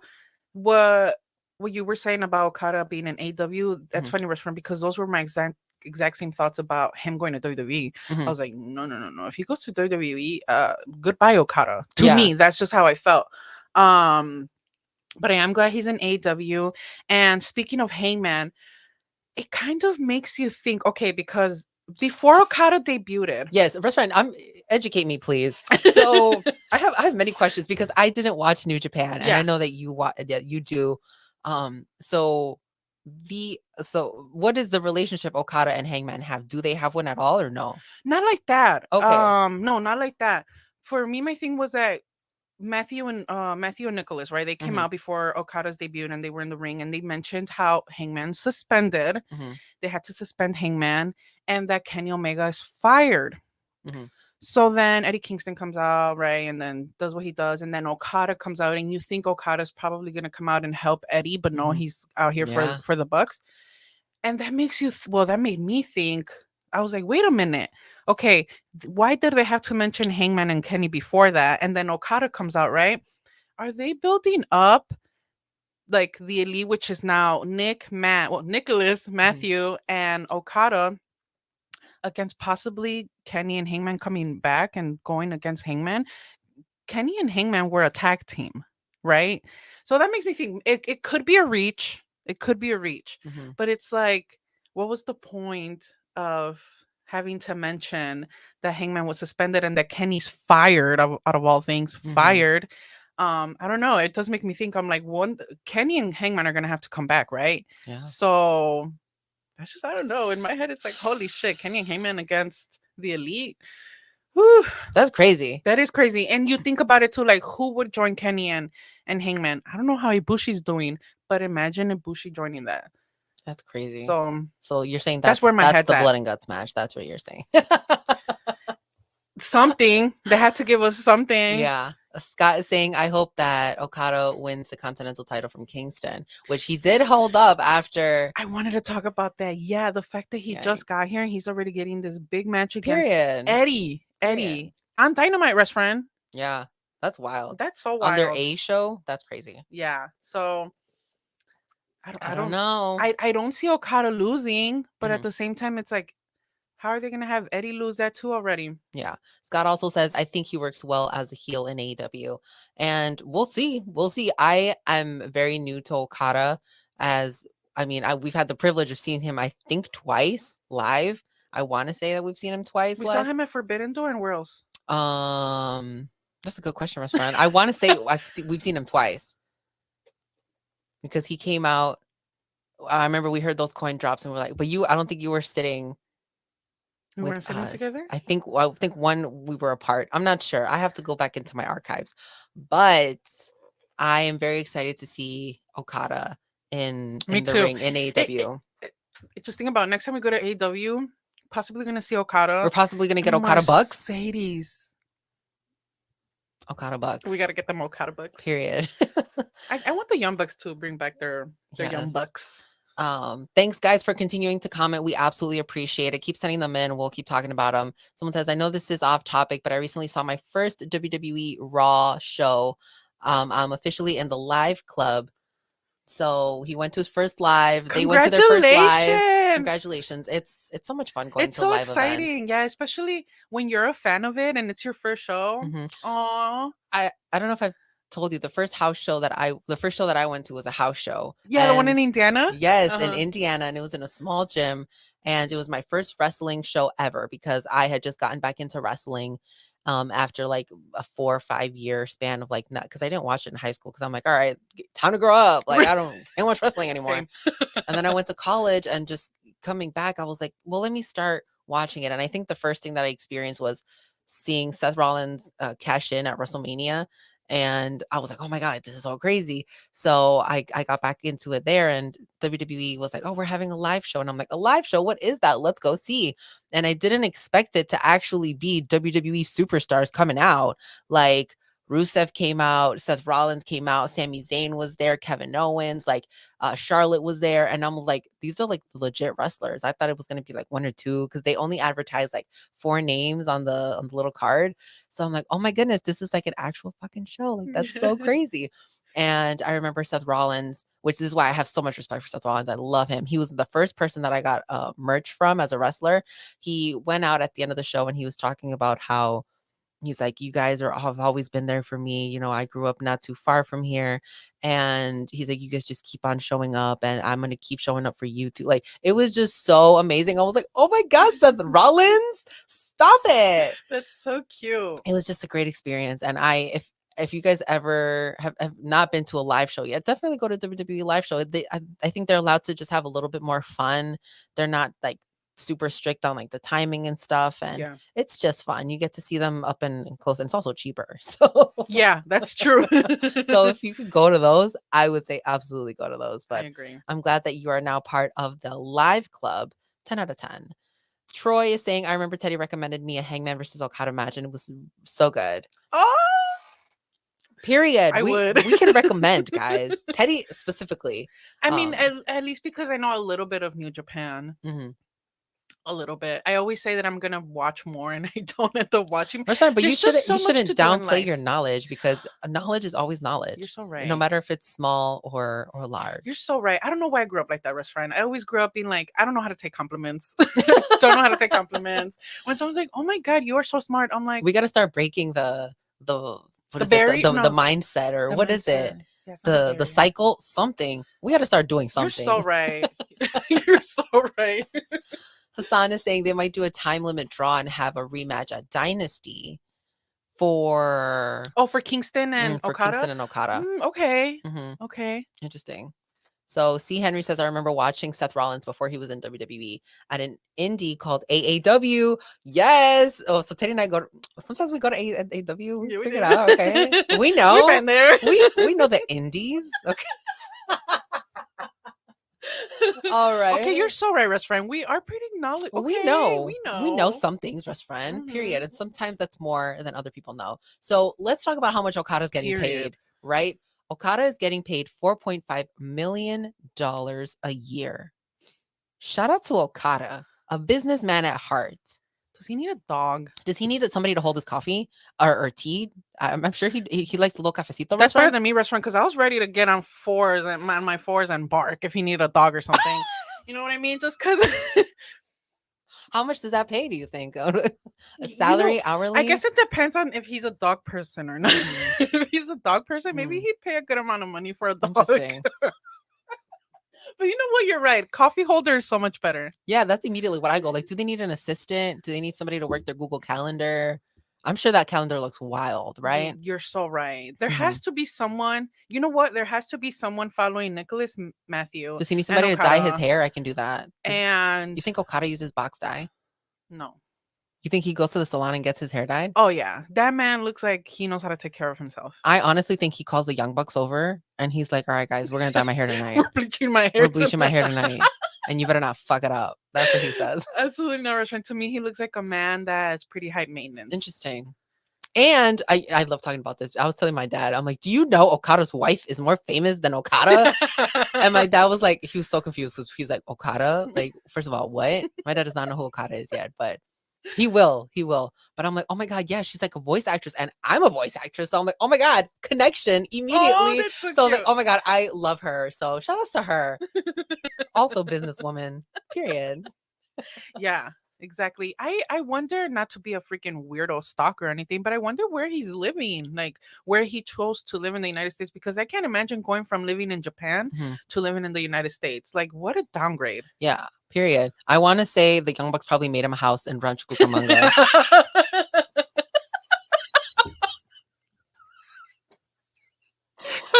what what you were saying about Okada being an AW, that's Mhm. funny, friend, because those were my exact same thoughts about him going to WWE. I Mhm. was like, no, no, no, no. If he goes to WWE, goodbye Okada. To Yeah. me, that's just how I felt. Um, but I am glad he's in AW. And speaking of Hangman, it kind of makes you think, okay, because before Okada debuted, Yes, best friend. Educate me, please. So I have many questions because I didn't watch New Japan, and I yeah, know that you do. So what is the relationship Okada and Hangman have? Do they have one at all or no? not like that. Okay. No, not like that. For me, my thing was that Matthew and Nicholas, right? They came Mhm. out before Okada's debut and they were in the ring and they mentioned how Hangman suspended. Mhm. They had to suspend Hangman and that Kenny Omega is fired. Mhm. So then Eddie Kingston comes out, right, and then does what he does, and then Okada comes out, and you think Okada's probably gonna come out and help Eddie, but no, Mhm. he's out here Yeah. for the Bucks, and that makes you well, that made me think. I was like, wait a minute, okay, why did they have to mention Hangman and Kenny before that, and then Okada comes out, right? Are they building up like the elite, which is now Nicholas, Mhm. Matthew, and Okada against possibly Kenny and Hangman coming back and going against Hangman? Kenny and Hangman were a tag team, right? So that makes me think it could be a reach. It could be a reach. Mhm. But it's like, what was the point of having to mention that Hangman was suspended and that Kenny's fired out of all things, Mhm. fired? I don't know. It does make me think I'm like one Kenny and Hangman are gonna have to come back, right? Yeah. So that's just I don't know. In my head, it's like holy shit, Kenny and Hangman against the elite. Whew, That's crazy. that is crazy. And you think about it too, like who would join Kenny and Hangman? I don't know how Ibushi's doing, but imagine Ibushi joining that. That's crazy. So So you're saying that's that's where my that's head's the at. blood and guts match. That's what you're saying. Something they had to give us something. Yeah. Scott is saying, I hope that Okada wins the Continental title from Kingston, which he did hold up after. I wanted to talk about that. Yeah, the fact that he just Yikes. got here and he's already getting this big match against Period. Eddie. Period. Eddie. I'm Dynamite, rest friend. Yeah. That's wild. That's so On their wild. A show, that's crazy. Yeah. So I don't know. I don't see Okada losing, but at Mhm. the same time it's like how are they gonna have Eddie lose that too already? Yeah. Scott also says, I think he works well as a heel in AEW. And we'll see. We'll see. I am very new to Okada as we've had the privilege of seeing him, I think, twice live. I want to say that we've seen him twice We saw live. him at Forbidden Door and where else? That's a good question, Miss Friend. I want to say we've seen him twice because he came out. I remember we heard those coin drops and we're like, but I don't think you were sitting We with weren't sitting us. together? I think one we were apart. I'm not sure. I have to go back into my archives. But I am very excited to see Okada Me in the too. ring in It, it, AEW. just think about it, next time we go to AW, possibly gonna see Okada We're possibly gonna in get a Okada Bucks. Mercedes. Okada We Bucks. gotta get them Okada Bucks. Period. I want the Young Bucks to bring back their Young Yes. Bucks. Thanks guys for continuing to comment. We absolutely appreciate it. Keep sending them in. We'll keep talking about them. Someone says, I know this is off topic, but I recently saw my first WWE Raw show. I'm officially in the live club. So he went to his first live. They went to their first live. Congratulations! Congratulations. It's so much fun going It's to so live events. exciting. Yeah, especially when you're a fan of it and it's your first show. Hmm. Aw. I don't know if I've told you the first show that I went to was a house show. Yeah, the one in And Indiana? yes, in Uh-huh. Indiana, and it was in a small gym, and it was my first wrestling show ever because I had just gotten back into wrestling after like a 4 or 5 year span of like not because I didn't watch it in high school because I'm like, all right, time to grow up. Like can't watch wrestling anymore. Same. And then I went to college and just coming back, I was like, well, let me start watching it. And I think the first thing that I experienced was seeing Seth Rollins cash in at WrestleMania. And I was like, oh my God, this is so crazy. So I got back into it there, and WWE was like, oh, we're having a live show. And I'm like, a live show? What is that? Let's go see. And I didn't expect it to actually be WWE superstars coming out. Like Rusev came out, Seth Rollins came out, Sami Zayn was there, Kevin Owens, like Charlotte was there, and I'm like, these are like legit wrestlers. I thought it was gonna be like one or two because they only advertised like 4 names on the little card. So I'm like, oh my goodness, this is like an actual fucking show. Like that's so crazy. And I remember Seth Rollins, which is why I have so much respect for Seth Rollins. I love him. He was the first person that I got merch from as a wrestler. He went out at the end of the show and he was talking about how he's like, you guys have always been there for me. You know, I grew up not too far from here. And he's like, you guys just keep on showing up and I'm going to keep showing up for you too. Like, it was just so amazing. I was like, oh my God, Seth Rollins, stop it. That's so cute. It was just a great experience. And if you guys ever have not been to a live show yet, definitely go to WWE live show. I think they're allowed to just have a little bit more fun. They're not like super strict on like the timing and stuff, and it's just fun. You get to see them up and close, and it's also cheaper. So yeah, that's true. So if you could go to those, I would say absolutely go to those. But I agree. I'm glad that you are now part of the live club. 10 out of 10. Troy is saying, I remember Teddy recommended me a Hangman versus Okada match, and it was so good. Oh, period. I would. We can recommend, guys. Teddy specifically. I mean, at least because I know a little bit of New Japan. Mm-hmm. A little bit. I always say that I'm gonna watch more, and I don't end up watching. That's fine, but you shouldn't downplay your knowledge, because knowledge is always knowledge. You're so right. No matter if it's small or large. You're so right. I don't know why I grew up like that, Russ friend. I always grew up being like, I don't know how to take compliments. Don't know how to take compliments. When someone's like, "Oh my God, you are so smart," I'm like, we got to start breaking the mindset, or what is it? Yes, the cycle, something. We got to start doing something. You're so right. You're so right. Hassan is saying they might do a time limit draw and have a rematch at Dynasty for Kingston and Okada. Okay. Mm-hmm. Okay. Interesting. So C. Henry says, I remember watching Seth Rollins before he was in WWE at an indie called AAW. Yes. Oh, so Teddy and I sometimes we go to AAW. We figure it out. Okay. We know. We've been there. We know the indies. Okay. All right. Okay, you're so right, Russ friend. We are pretty knowledgeable. Okay, we know some things, Russ friend. Mm-hmm. Period. And sometimes that's more than other people know. So let's talk about how much Okada's getting paid, right? Okada is getting paid $4.5 million a year. Shout out to Okada, a businessman at heart. Does he need a dog? Does he need somebody to hold his coffee or tea? I'm sure he likes the little cafecito. That's better than me, restaurant, because I was ready to get on my fours and bark if he needed a dog or something. You know what I mean? Just because. How much does that pay, do you think? A salary, hourly? I guess it depends on if he's a dog person or not. If he's a dog person, maybe he'd pay a good amount of money for a dog. Interesting. But you know what? You're right. Coffee holder is so much better. Yeah, that's immediately what I go. Like, do they need an assistant? Do they need somebody to work their Google Calendar? I'm sure that calendar looks wild, right? You're so right. There has to be someone. You know what? There has to be someone following Nicholas Matthew. Does he need somebody to dye his hair? I can do that. And you think Okada uses box dye? No. You think he goes to the salon and gets his hair dyed? Oh, yeah. That man looks like he knows how to take care of himself. I honestly think he calls the Young Bucks over and he's like, all right, guys, we're going to dye my hair tonight. We're bleaching my hair tonight. And you better not fuck it up. That's what he says. Absolutely not, Russian. To me, he looks like a man that's pretty high maintenance. Interesting. And I love talking about this. I was telling my dad, I'm like, do you know Okada's wife is more famous than Okada? And my dad was like, he was so confused because he's like, Okada? Like, first of all, what? My dad does not know who Okada is yet, but he will. But I'm like, oh my God, yeah, she's like a voice actress and I'm a voice actress. So I'm like, oh my God, connection immediately. Oh, so I was like, oh my God, I love her. So shout outs to her. Also businesswoman, period. Yeah. Exactly. I wonder, not to be a freaking weirdo stalker or anything, but I wonder where he's living, like where he chose to live in the United States, because I can't imagine going from living in Japan to living in the United States. Like, what a downgrade. Yeah, period. I want to say the Young Bucks probably made him a house in Rancho Cucamonga. I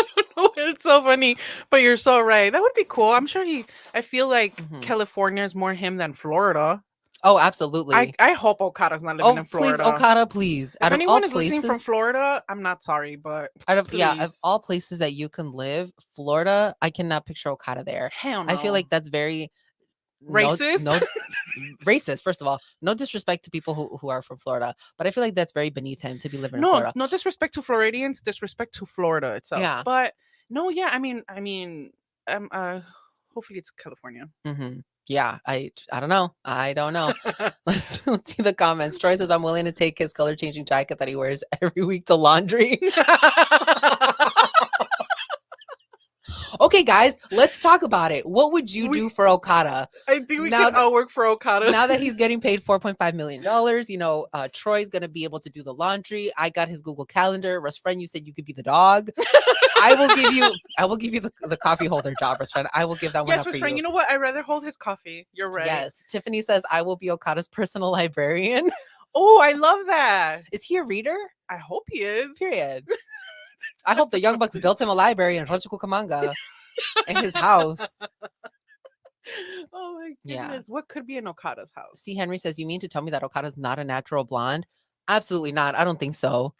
don't know. It's so funny, but you're so right. That would be cool. I'm sure I feel like California is more him than Florida. Oh, absolutely. I hope Okada's not living in Florida. Please, Okada, please. If anyone is listening from Florida, I'm not sorry, but of all places that you can live, Florida, I cannot picture Okada there. Hell no. I feel like that's very no, Racist? no, racist. First of all, no disrespect to people who are from Florida, but I feel like that's very beneath him to be living in No, Florida. no disrespect to Floridians, disrespect to Florida itself. Yeah. But no, yeah, hopefully it's California. Yeah, I don't know. I don't know. Let's see the comments. Troy says I'm willing to take his color changing jacket that he wears every week to laundry. Okay, guys, let's talk about it. What would you do for Okada? I think we Now could all work for Okada. Now that he's getting paid $4.5 million, Troy's gonna be able to do the laundry. I got his Google Calendar. Russ friend, you said you could be the dog. I will give you the coffee holder job, Russ friend. I will give that one Yes, up for Miss Frank, you. you know what? I'd rather hold his coffee. You're right. Yes. Tiffany says I will be Okada's personal librarian. Oh, I love that. Is he a reader? I hope he is. Period. I hope the Young Bucks built him a library in Rancho Cucamonga in his house. Oh my goodness. Yeah. What could be in Okada's house? C. Henry says, you mean to tell me that Okada's not a natural blonde? Absolutely not. I don't think so.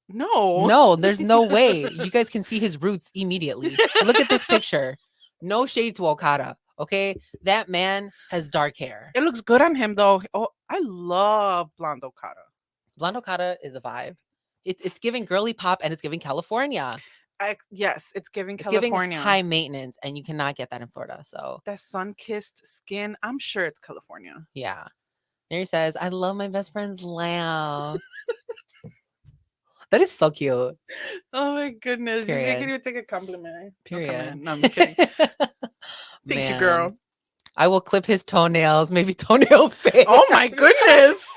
No. No, there's no way. You guys can see his roots immediately. Look at this picture. No shade to Okada. Okay. That man has dark hair. It looks good on him though. Oh, I love blonde Okada. Blonde Okada is a vibe. It's giving girly pop and it's giving California. Yes, it's giving It's giving California. high maintenance, and you cannot get that in Florida. So that sun-kissed skin. I'm sure it's California. yeah. Mary says, I love my best friend's laugh. That is so cute. Oh my goodness. You Period. can even take a compliment. Period. No, I'm just kidding. Thank you, girl. Man, I will clip his toenails. Maybe toenails fade. Oh my goodness.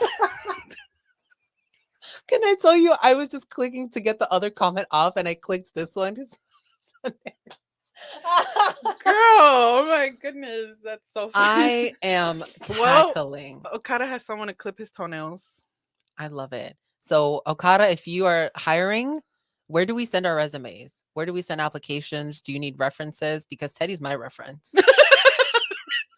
Can I tell you, I was just clicking to get the other comment off and I clicked this one. Girl, oh my goodness. That's so funny. I am Well, cackling. Okada has someone to clip his toenails. I love it. So, Okada, if you are hiring, where do we send our resumes? Where do we send applications? Do you need references? Because Teddy's my reference.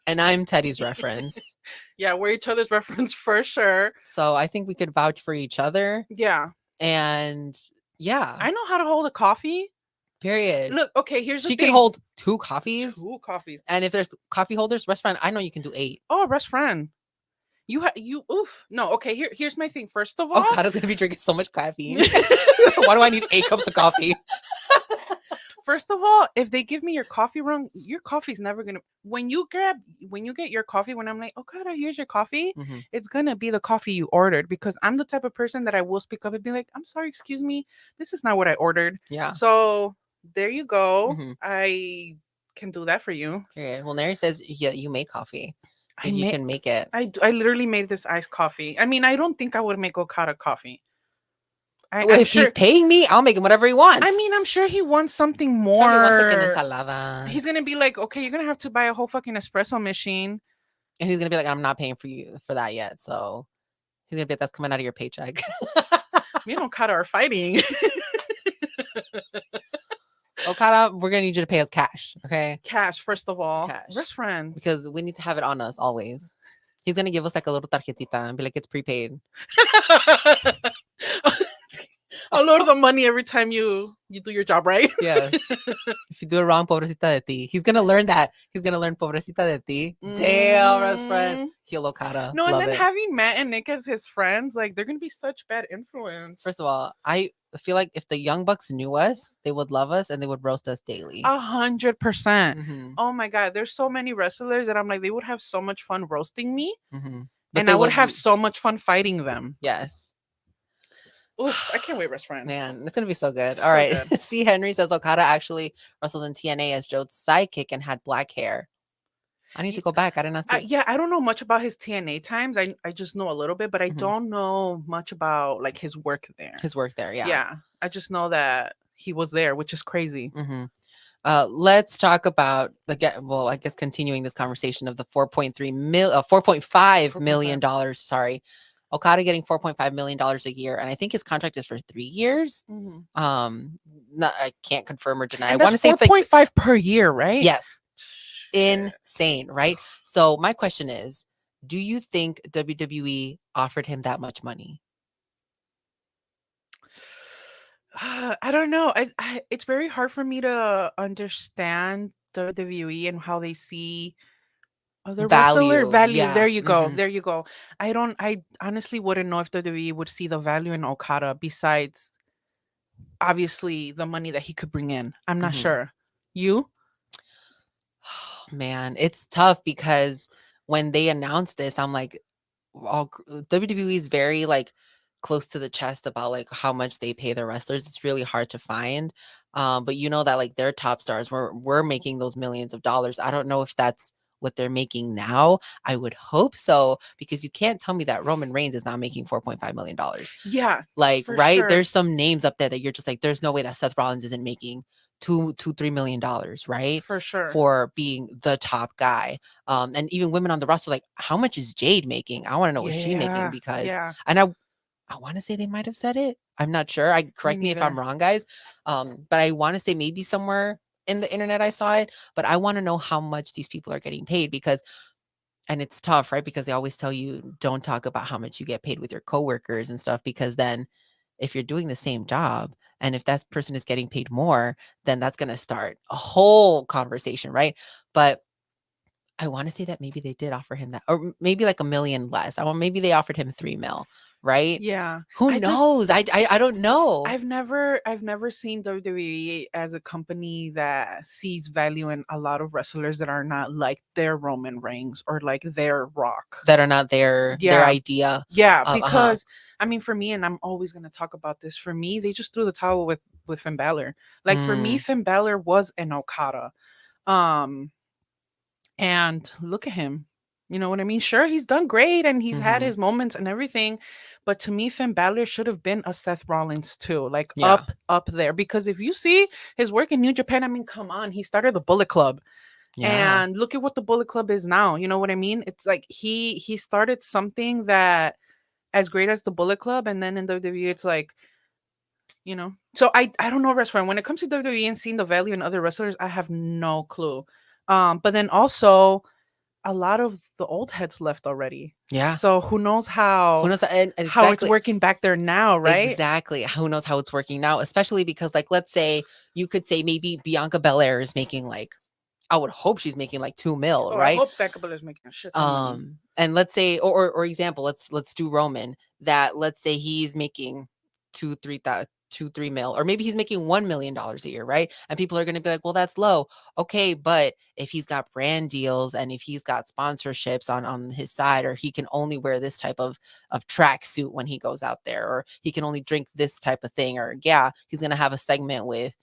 And I'm Teddy's reference. Yeah, we're each other's reference for sure. So I think we could vouch for each other. Yeah. And yeah. I know how to hold a coffee. Period. Look, okay, here's the She thing. can hold 2 coffees. 2 coffees. And if there's coffee holders, restaurant, I know you can do 8. Oh, best friend. No, okay, here's my thing. First of all, Okada's gonna be drinking so much caffeine. Why do I need 8 cups of coffee? First of all, if they give me your coffee wrong, your coffee's never gonna. When you get your coffee, when I'm like, Okada, here's your coffee, it's gonna be the coffee you ordered, because I'm the type of person that I will speak up and be like, I'm sorry, excuse me, this is not what I ordered. Yeah. So there you go. I can do that for you. Period. Well, Neri says, yeah, you make coffee. So you can make it. I literally made this iced coffee. I mean, I don't think I would make Okada coffee. Well, if he's paying me, I'll make him whatever he wants. I mean, I'm sure he wants something more. He's gonna be like, okay, you're gonna have to buy a whole fucking espresso machine. And he's gonna be like, I'm not paying for you for that yet. So he's gonna be like, that's coming out of your paycheck. Me and Okada are fighting. Okada, we're gonna need you to pay us cash, okay? Cash, first of all. Cash. Best friend. Because we need to have it on us always. He's gonna give us like a little tarjetita and be like, it's prepaid. I'll load the money every time you do your job right. Yeah. If you do it wrong, pobrecita de ti. He's gonna learn that. He's gonna learn pobrecita de ti. Damn, best friend. Heal Okada. No, and Love then it. having Matt and Nick as his friends, like, they're gonna be such bad influence. First of all, I feel like if the Young Bucks knew us, they would love us and they would roast us daily. 100%. Oh my god, there's so many wrestlers that I'm like, they would have so much fun roasting me, and I would have so much fun fighting them. Yes. Oof, I can't wait, best friend. Man, it's gonna be so good. All right. Good. C. Henry says Okada actually wrestled in TNA as Joe's sidekick and had black hair. I need to go back. I did not see. Yeah, I don't know much about his TNA times. I just know a little bit, but I don't know much about like his work there. Yeah. Yeah. I just know that he was there, which is crazy. Let's talk about again. Well, I guess continuing this conversation of the $4.5 million. Sorry. Okada getting $4.5 million a year, and I think his contract is for 3 years. I can't confirm or deny. And I want to say it's 4.5 like per year, right? Yes. Insane, right? So my question is, do you think WWE offered him that much money? I don't know. It's very hard for me to understand WWE and how they see Other wrestler value. value. Yeah. There you go. There you go. I honestly wouldn't know if WWE would see the value in Okada besides obviously the money that he could bring in. I'm not Hmm. sure. You? Man, it's tough because when they announced this, I'm like, WWE is very like close to the chest about like how much they pay their wrestlers. It's really hard to find. But you know that like their top stars were making those millions of dollars. I don't know if that's what they're making now. I would hope so, because you can't tell me that Roman Reigns is not making $4.5 million. Yeah, Like, for right? sure. There's some names up there that you're just like, there's no way that Seth Rollins isn't making $3 million, right? For sure. For being the top guy. And even women on the roster, like, how much is Jade making? I want to know what she making, Yeah. because Yeah. and I want to say they might have said it. I'm not sure. I Me correct me if I'm neither. wrong, guys. But I want to say maybe somewhere in the internet I saw it. But I want to know how much these people are getting paid, because and it's tough, right? Because they always tell you don't talk about how much you get paid with your coworkers and stuff, because then if you're doing the same job and if that person is getting paid more, then that's going to start a whole conversation, right? But I want to say that maybe they did offer him that, or maybe like a million less. Maybe they offered him 3 mil, right? Yeah. Who I just knows? I don't know. I've never seen WWE as a company that sees value in a lot of wrestlers that are not like their Roman Reigns or like their Rock. That are not their Yeah. idea Yeah, of because I mean for me, and I'm always gonna talk about this, for me, they just threw the towel with Finn Balor. Like for me, mm, Finn Balor was an Okada. Um and look at him. You know what I mean? Sure, he's done great and he's had mhm. his moments and everything, but to me, Finn Balor should have been a Seth Rollins too, like Yeah. up there. Because if you see his work in New Japan, I mean, come on, he started the Bullet Club, Yeah. and look at what the Bullet Club is now. You know what I mean? It's like he started something that as great as the Bullet Club, and then in WWE, it's like, you know. So I don't know wrestling. When it comes to WWE and seeing the value in other wrestlers, I have no clue. But then also a lot of the old heads left already. Yeah. So who knows Who how knows? And how it's exactly. working back there now, right? Exactly. Who knows how it's working now? Especially because, like, let's say you could say maybe Bianca Belair is making like, I would hope she's making like 2 mil, Oh, I right? hope Becca is making a shit ton of money. And let's say, or example, let's do Roman, that let's say he's making 2 3 mil, or maybe he's making $1 million a year, right? And people are going to be like, well, that's low. Okay, but if he's got brand deals and if he's got sponsorships on his side, or he can only wear this type of track suit when he goes out there, or he can only drink this type of thing, or yeah, he's going to have a segment with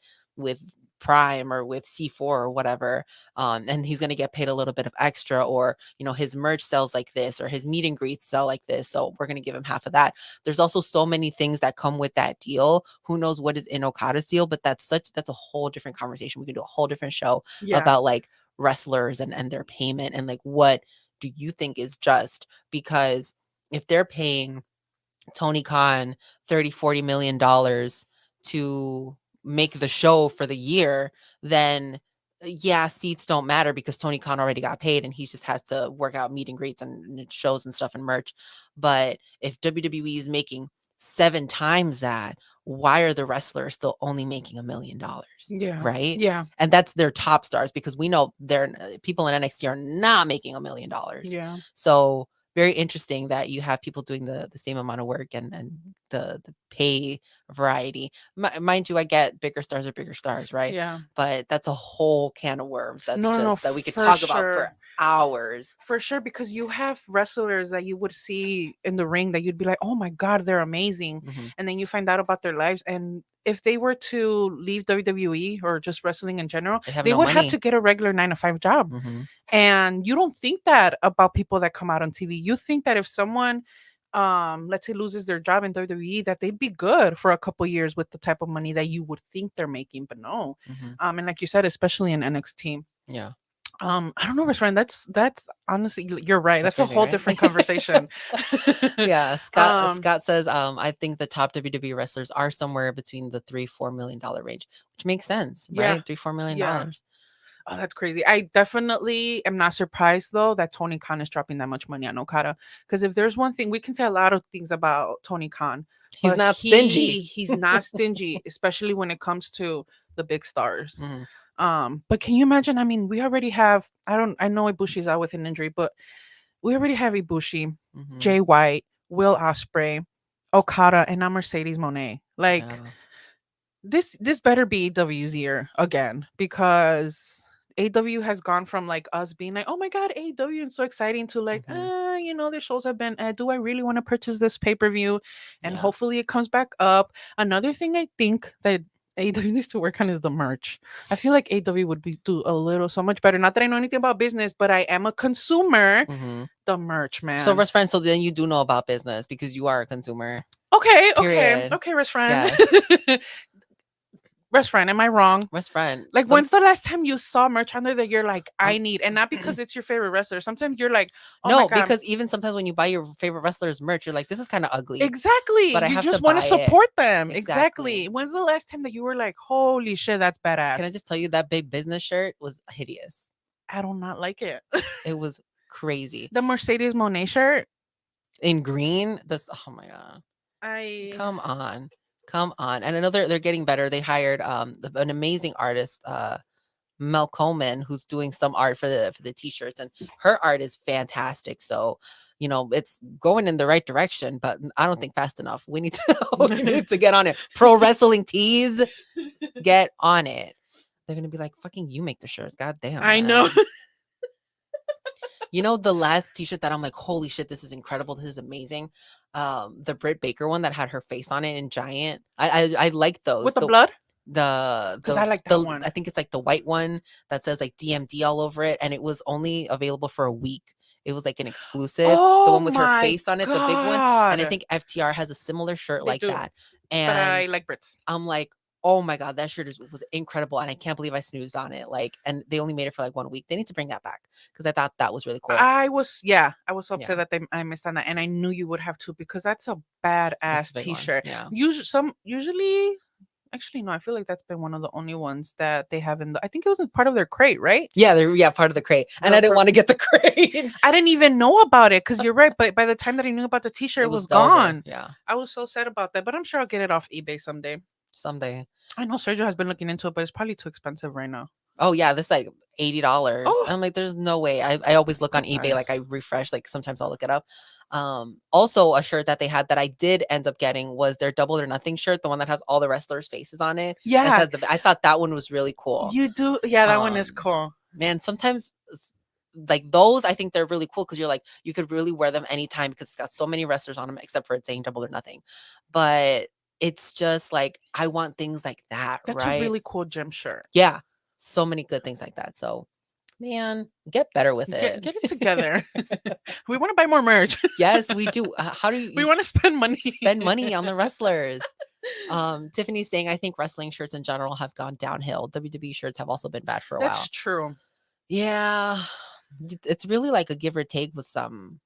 Prime or with C4 or whatever, and he's going to get paid a little bit of extra, or his merch sells like this, or his meet and greets sell like this, so we're going to give him half of that. There's also so many things that come with that deal. Who knows what is in Okada's deal, but that's a whole different conversation. We can do a whole different show Yeah. about like wrestlers and their payment, and like what do you think is just, because if they're paying Tony Khan 30-40 million dollars to make the show for the year, then yeah, seats don't matter because Tony Khan already got paid and he just has to work out meet and greets and shows and stuff and merch. But if WWE is making 7 times that, why are the wrestlers still only making $1 million? Yeah. Right? Yeah. And that's their top stars, because we know they're people in NXT are not making $1 million. Yeah. So very interesting that you have people doing the same amount of work and the pay variety. Mind you, I get bigger stars are bigger stars, right? Yeah. But that's a whole can of worms. That's No, no, no, just that we could for talk about for sure. hours. For sure, because you have wrestlers that you would see in the ring that you'd be like, oh my God, they're amazing. Hmm. And then you find out about their lives. And if they were to leave WWE or just wrestling in general, They have they no would have money. to get a regular 9 to 5 job. Hmm. And you don't think that about people that come out on TV. You think that if someone, let's say, loses their job in WWE, that they'd be good for a couple years with the type of money that you would think they're making, but no. Hmm. And like you said, especially in NXT. Yeah, I don't know, Rich friend. That's honestly, you're right. that's That's a crazy, whole right? different conversation. Yeah, Scott um, Scott says I think the top WWE wrestlers are somewhere between the $3-4 million range, which makes sense, yeah, right? $3-4 million yeah. dollars. Oh, that's crazy. I definitely am not surprised though that Tony Khan is dropping that much money on Okada. Because if there's one thing, we can say a lot of things about Tony Khan, He's but not stingy. he's not stingy, especially when it comes to the big stars. Mhm. But can you imagine? I mean, we already have. I know Ibushi's out with an injury, but we already have Ibushi, Mm-hmm. Jay White, Will Osprey, Okada, and now Mercedes Monet. Like Yeah. this better be AW's year again because AW has gone from like us being like, oh my god, AW and so exciting to like, Mm-hmm. their shows have been. Do I really want to purchase this pay per view? And Yeah. hopefully it comes back up. Another thing I think that AW needs to work on is the merch. I feel like AW would be do a little so much better. Not that I know anything about business, but I am a consumer. Mm-hmm. The merch, So, man. Russ friend, so then you do know about business because you are a consumer. Okay, okay, Period. okay, Rest friend. Yes. Rest friend, am I wrong? Russ friend. Like, when's the last time you saw merch on there that you're like, I need, and not because it's your favorite wrestler. Sometimes you're like, oh my No, god, because even sometimes when you buy your favorite wrestler's merch, you're like, this is kind of ugly, exactly. but I You have to just want to buy it. support them. Exactly. Exactly. When's the last time that you were like, holy shit, that's Can I badass? just tell you that big business shirt was hideous? I do not like it. It was crazy. The Mercedes Monet shirt. In green, this, oh my God. I Come on. Come on. And another, they're getting better. They hired an amazing artist, Mel Coleman, who's doing some art for the t-shirts, and her art is fantastic. So, it's going in the right direction, but I don't think fast enough. We need to we need to get on it. Pro wrestling tees, get on it. They're gonna be like, fucking you make the shirts. God damn, I know. man. The last t-shirt that I'm like, holy shit, this is incredible. This is amazing. The Britt Baker one that had her face on it in giant. I like those. With the blood? The Because I like that one. I think it's like the white one that says like DMD all over it, and it was only available for a week. It was like an exclusive. The Oh one with her my face on it, the big one. And I god. think FTR has a similar shirt They like do. that. But I And like Brits. I'm like, oh my God, that shirt was incredible. And I can't believe I snoozed on it. Like, and they only made it for like 1 week. They need to bring that back because I thought that was really cool. I was so upset Yeah. that I missed on that, and I knew you would have to because that's a It's badass a big one. T-shirt. Yeah. Usually, actually no, I feel like that's been one of the only ones that they have in the. I think it was a part of their crate, right? Yeah, they're part of the crate. And I didn't want to get the crate. I didn't even know about it because you're right. But by the time that I knew about the T-shirt, it was over. gone. Yeah. I was so sad about that, but I'm sure I'll get it off eBay someday. Someday. I know Sergio has been looking into it, but it's probably too expensive right now. Oh yeah, this like $80. Oh, I'm like, there's no way. I always look on okay. eBay, like I refresh, like sometimes I'll look it up. Also a shirt that they had that I did end up getting was their Double or Nothing shirt, the one that has all the wrestlers' faces on it. Yeah, I thought that one was really cool. you do. Yeah, that one is cool. Man, sometimes like those, I think they're really cool because you're like, you could really wear them anytime because it's got so many wrestlers on them, except for it saying Double or Nothing. But it's just like, I want things like that, That's right? a really cool gym shirt. Yeah. So many good things like that. So, man, get better with it. Get it together. We want to buy more merch. Yes, we do. How do you We want to spend money. spend money on the wrestlers? Tiffany's saying, I think wrestling shirts in general have gone downhill. WWE shirts have also been bad for a while. That's true. Yeah. It's really like a give or take with some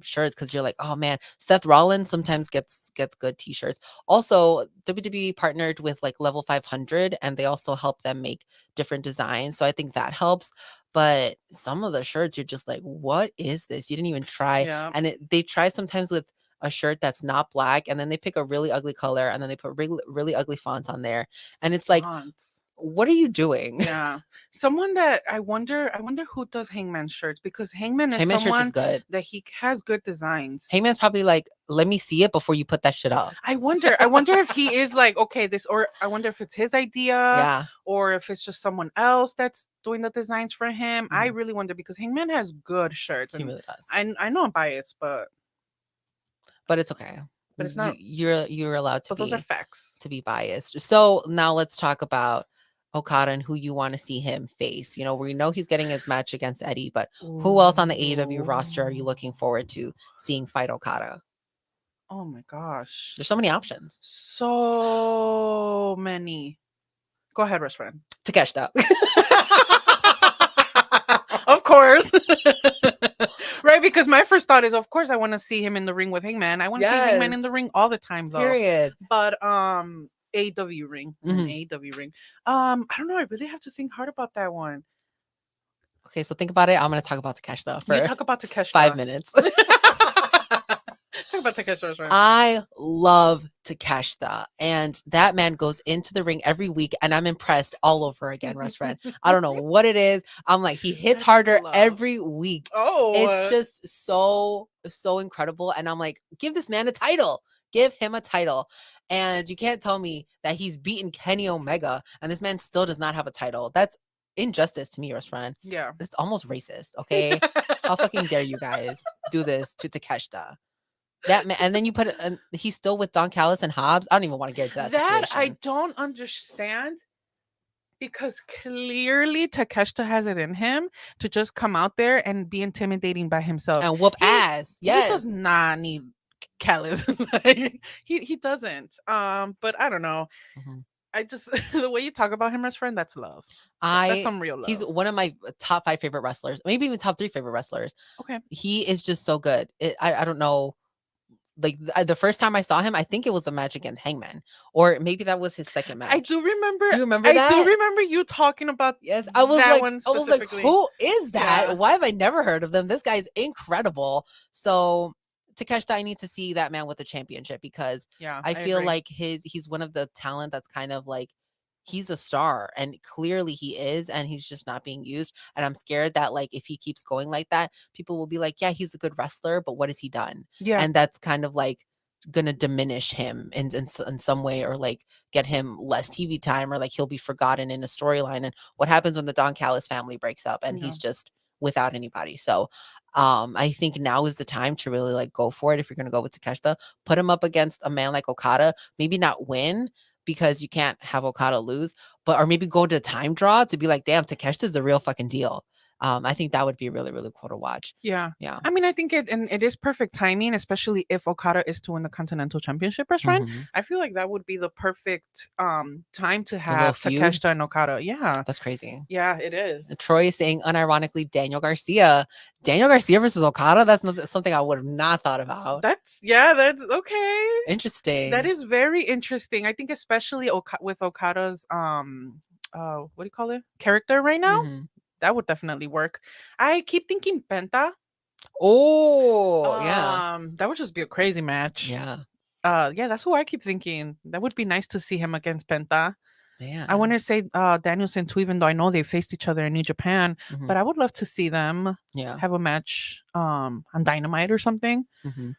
shirts because you're like, oh man, Seth Rollins sometimes gets good t-shirts. Also, WWE partnered with like Level 500 and they also help them make different designs. So I think that helps. But some of the shirts, you're just like, what is this? You didn't even try. Yeah. And they try sometimes with a shirt that's not black, and then they pick a really ugly color, and then they put really, really ugly fonts on there. And it's like, Fonts. what are you doing? Yeah. Someone that I wonder who does Hangman shirts because Hangman is Hangman shirts someone is good. that he has good designs. Hangman's probably like, let me see it before you put that shit up. I wonder if he is like, okay, this, or I wonder if it's his idea, Yeah. or if it's just someone else that's doing the designs for him. I really wonder because Hangman has good shirts. He And really does. I know I'm biased, but it's okay. But it's not. You're allowed to But be. those are facts. To be biased. So now let's talk about Okada and who you want to see him face. We know he's getting his match against Eddie, but who else on the AEW roster are you looking forward to seeing fight Okada? Oh my gosh. There's so many options. So many. Go ahead, Russ friend. Takeshita. Of course. Right, because my first thought is, of course, I want to see him in the ring with Hangman. I want to see Hangman in the ring all the time, though. Period. But AEW ring. AEW ring. I don't know. I really have to think hard about that one. Okay, so think about it. I'm going to talk about Takeshita for you talk about Takeshita. 5 minutes. talk about Takeshita best friend. I love Takeshita, and that man goes into the ring every week, and I'm impressed all over again, Russ friend. I don't know what it is. I'm like, he hits That's harder love. every week. It's Oh, just so incredible, and I'm like, give this man a title. Give him a title. And you can't tell me that he's beaten Kenny Omega, and this man still does not have a title. That's injustice to me, Russ friend. yeah. It's almost racist. Okay, how fucking dare you guys do this to Takeshita? That man, and then you put he's still with Don Callis and Hobbs. I don't even want to get into that That I situation. don't understand because clearly Takeshita has it in him to just come out there and be intimidating by himself. And whoop He ass. he does Yes. not need Callus. Like, he doesn't. But I don't know. Mhm. I just the way you talk about him as friend, that's love. That's some real love. He's one of my top 5 favorite wrestlers, maybe even top 3 favorite wrestlers. Okay. He is just so good. I don't know. Like the first time I saw him, I think it was a match against Hangman, or maybe that was his second match. I do remember. Do you remember I that? do remember you talking about Yes, I was that like, one I was like, specifically. who is that? Yeah. Why have I never heard of them? This guy's incredible. So Takeshita, I need to see that man with the championship because Yeah, I feel agree. like he's one of the talent that's kind of like he's a star and clearly he is and he's just not being used. And I'm scared that like if he keeps going like that, people will be like, yeah, he's a good wrestler, but what has he done? Yeah. And that's kind of like gonna diminish him in some way or like get him less TV time or like he'll be forgotten in a storyline. And what happens when the Don Callis family breaks up and he's just without anybody? So I think now is the time to really like go for it. If you're gonna go with Takeshita, put him up against a man like Okada, maybe not win because you can't have Okada lose, but or maybe go to a time draw to be like, damn, Takeshita's the real fucking deal. I think that would be really, really cool to watch. Yeah. Yeah. I mean, I think it is perfect timing, especially if Okada is to win the Continental Championship, best friend. Mhm. I feel like that would be the perfect time to The little have feud. Takeshita and Okada. Yeah. That's crazy. Yeah, it is. Troy is saying unironically Daniel Garcia. Daniel Garcia versus Okada. That's not, something I would have not thought about. That's okay. Interesting. That is very interesting. I think especially with Okada's what do you call it? Character right now. Mhm. That would definitely work. I keep thinking Penta. Oh, yeah. That would just be a crazy match. Yeah. Yeah, that's who I keep thinking. That would be nice to see him against Penta. Man. I want to say Danielson too, even though I know they faced each other in New Japan, Mhm. but I would love to see them Yeah. have a match on Dynamite or something. Mhm.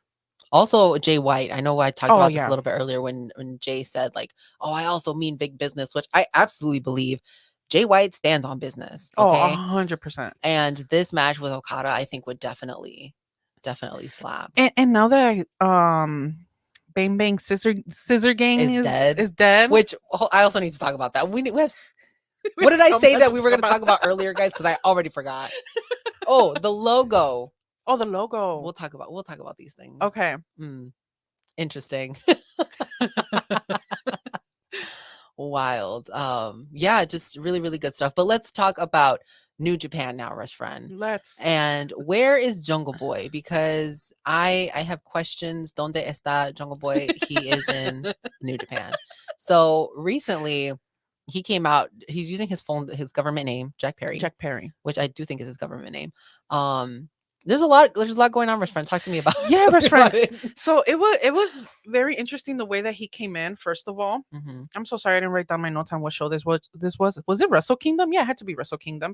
Also, Jay White. I know I talked Oh, about this yeah. a little bit earlier when Jay said like, "Oh, I also mean big business," which I absolutely believe. Jay White stands on business. Oh, Okay, 100%. and this match with Okada, I think would definitely slap. And now that Bang Bang Scissor Gang Is dead. is dead. Which I also need to talk about that. We have. We What have did I so say much that to we were going to talk about that. earlier, guys? Because I already forgot. Oh, the logo. Oh, the logo. We'll talk about these things. Okay. Interesting. Wild. Yeah, just really, really good stuff. But let's talk about New Japan now, Rush friend. Let's. And where is Jungle Boy? Because I have questions. Donde está Jungle Boy? He is in New Japan. So recently he came out, he's using his government name, Jack Perry. Jack Perry. Which I do think is his government name. There's a lot going on, Rush friend. Talk to me about Yeah, Rush friend. it. So it was very interesting the way that he came in. First of all, I'm so sorry I didn't write down my notes on what show this was. Was it Wrestle Kingdom? Yeah, it had to be Wrestle Kingdom.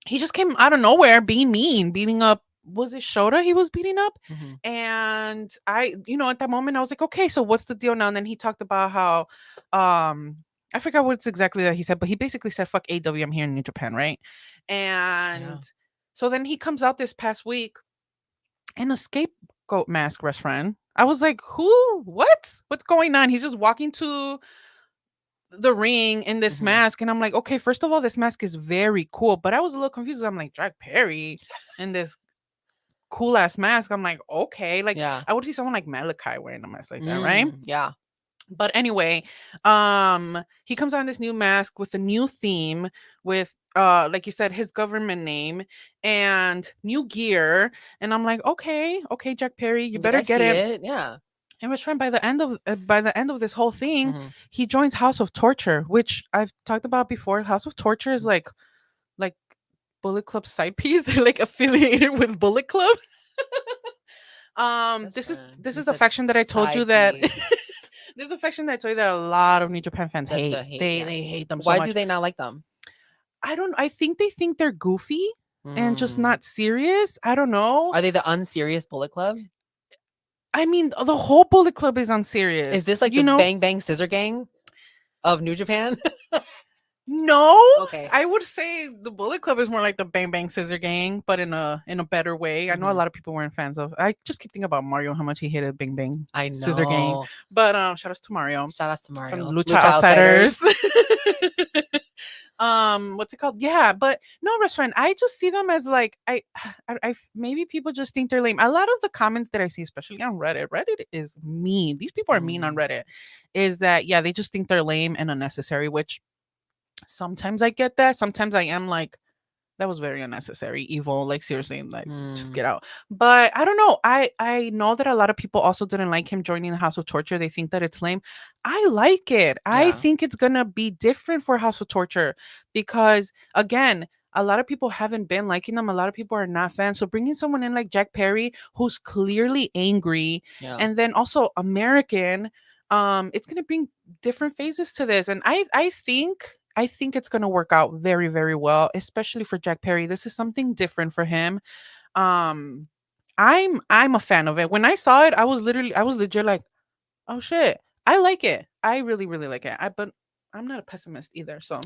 He just came out of nowhere being mean, beating up. Was it Shota he was beating up? And I, at that moment I was like, okay, so what's the deal now? And then he talked about how I forgot what's exactly that he said, but he basically said, fuck AW, I'm here in New Japan, right? And so then he comes out this past week in a scapegoat mask, Rush friend. I was like, who? What's going on? He's just walking to the ring in this mask, and I'm like, okay, first of all, this mask is very cool, but I was a little confused. I'm like, Jack Perry in this cool ass mask. I'm like, okay, like I would see someone like Malachi wearing a mask like that, right? Yeah. But anyway, he comes out in this new mask with a new theme, with like you said, his government name and new gear, and I'm like, okay, Jack Perry, you better get it. Yeah. And was friend by the end of this whole thing, he joins House of Torture, which I've talked about before. House of Torture is like Bullet Club side piece. They're like affiliated with Bullet Club. Best friend. This You is a said faction that I told you side that piece. this is a faction that I told you that a lot of New Japan fans That hate. the hate. Yeah. They hate them so Why do much. they not like them? I think they think they're goofy and just Mm. not serious. I don't know. Are they the unserious Bullet Club? I mean, the whole Bullet Club is Is unserious. this like the You know, Bang Bang Scissor Gang of New Japan? no, Okay. I would say the Bullet Club is more like the Bang Bang Scissor Gang, but in a better way. I know a Mhm. lot of people weren't fans of. I just keep thinking about Mario, how much he hated Bang Bang I Scissor Gang. know. But shout outs to Mario Shout outs to from Mario. Lucha Lucha Outsiders. Outsiders. What's it called? Yeah, but no, restaurant. I just see them as like maybe people just think they're lame. A lot of the comments that I see, especially on Reddit is mean. These people are mean on Mm. Reddit. Is that yeah? They just think they're lame and unnecessary, which sometimes I get that. Sometimes I am like, that was very unnecessary, evil. Like seriously, like just Mm. get out. But I don't know. I know that a lot of people also didn't like him joining the House of Torture. They think that it's lame. I like it. I Yeah. think it's gonna be different for House of Torture because again. A lot of people haven't been liking them. A lot of people are not fans. So bringing someone in like Jack Perry, who's clearly angry, Yeah. and then also American, it's gonna bring different phases to this. And I think it's going to work out very, very well, especially for Jack Perry. This is something different for him. Um, I'm a fan of it. When I saw it, I was legit like, oh shit, I like it. I really, really like it. But I'm not a pessimist either. So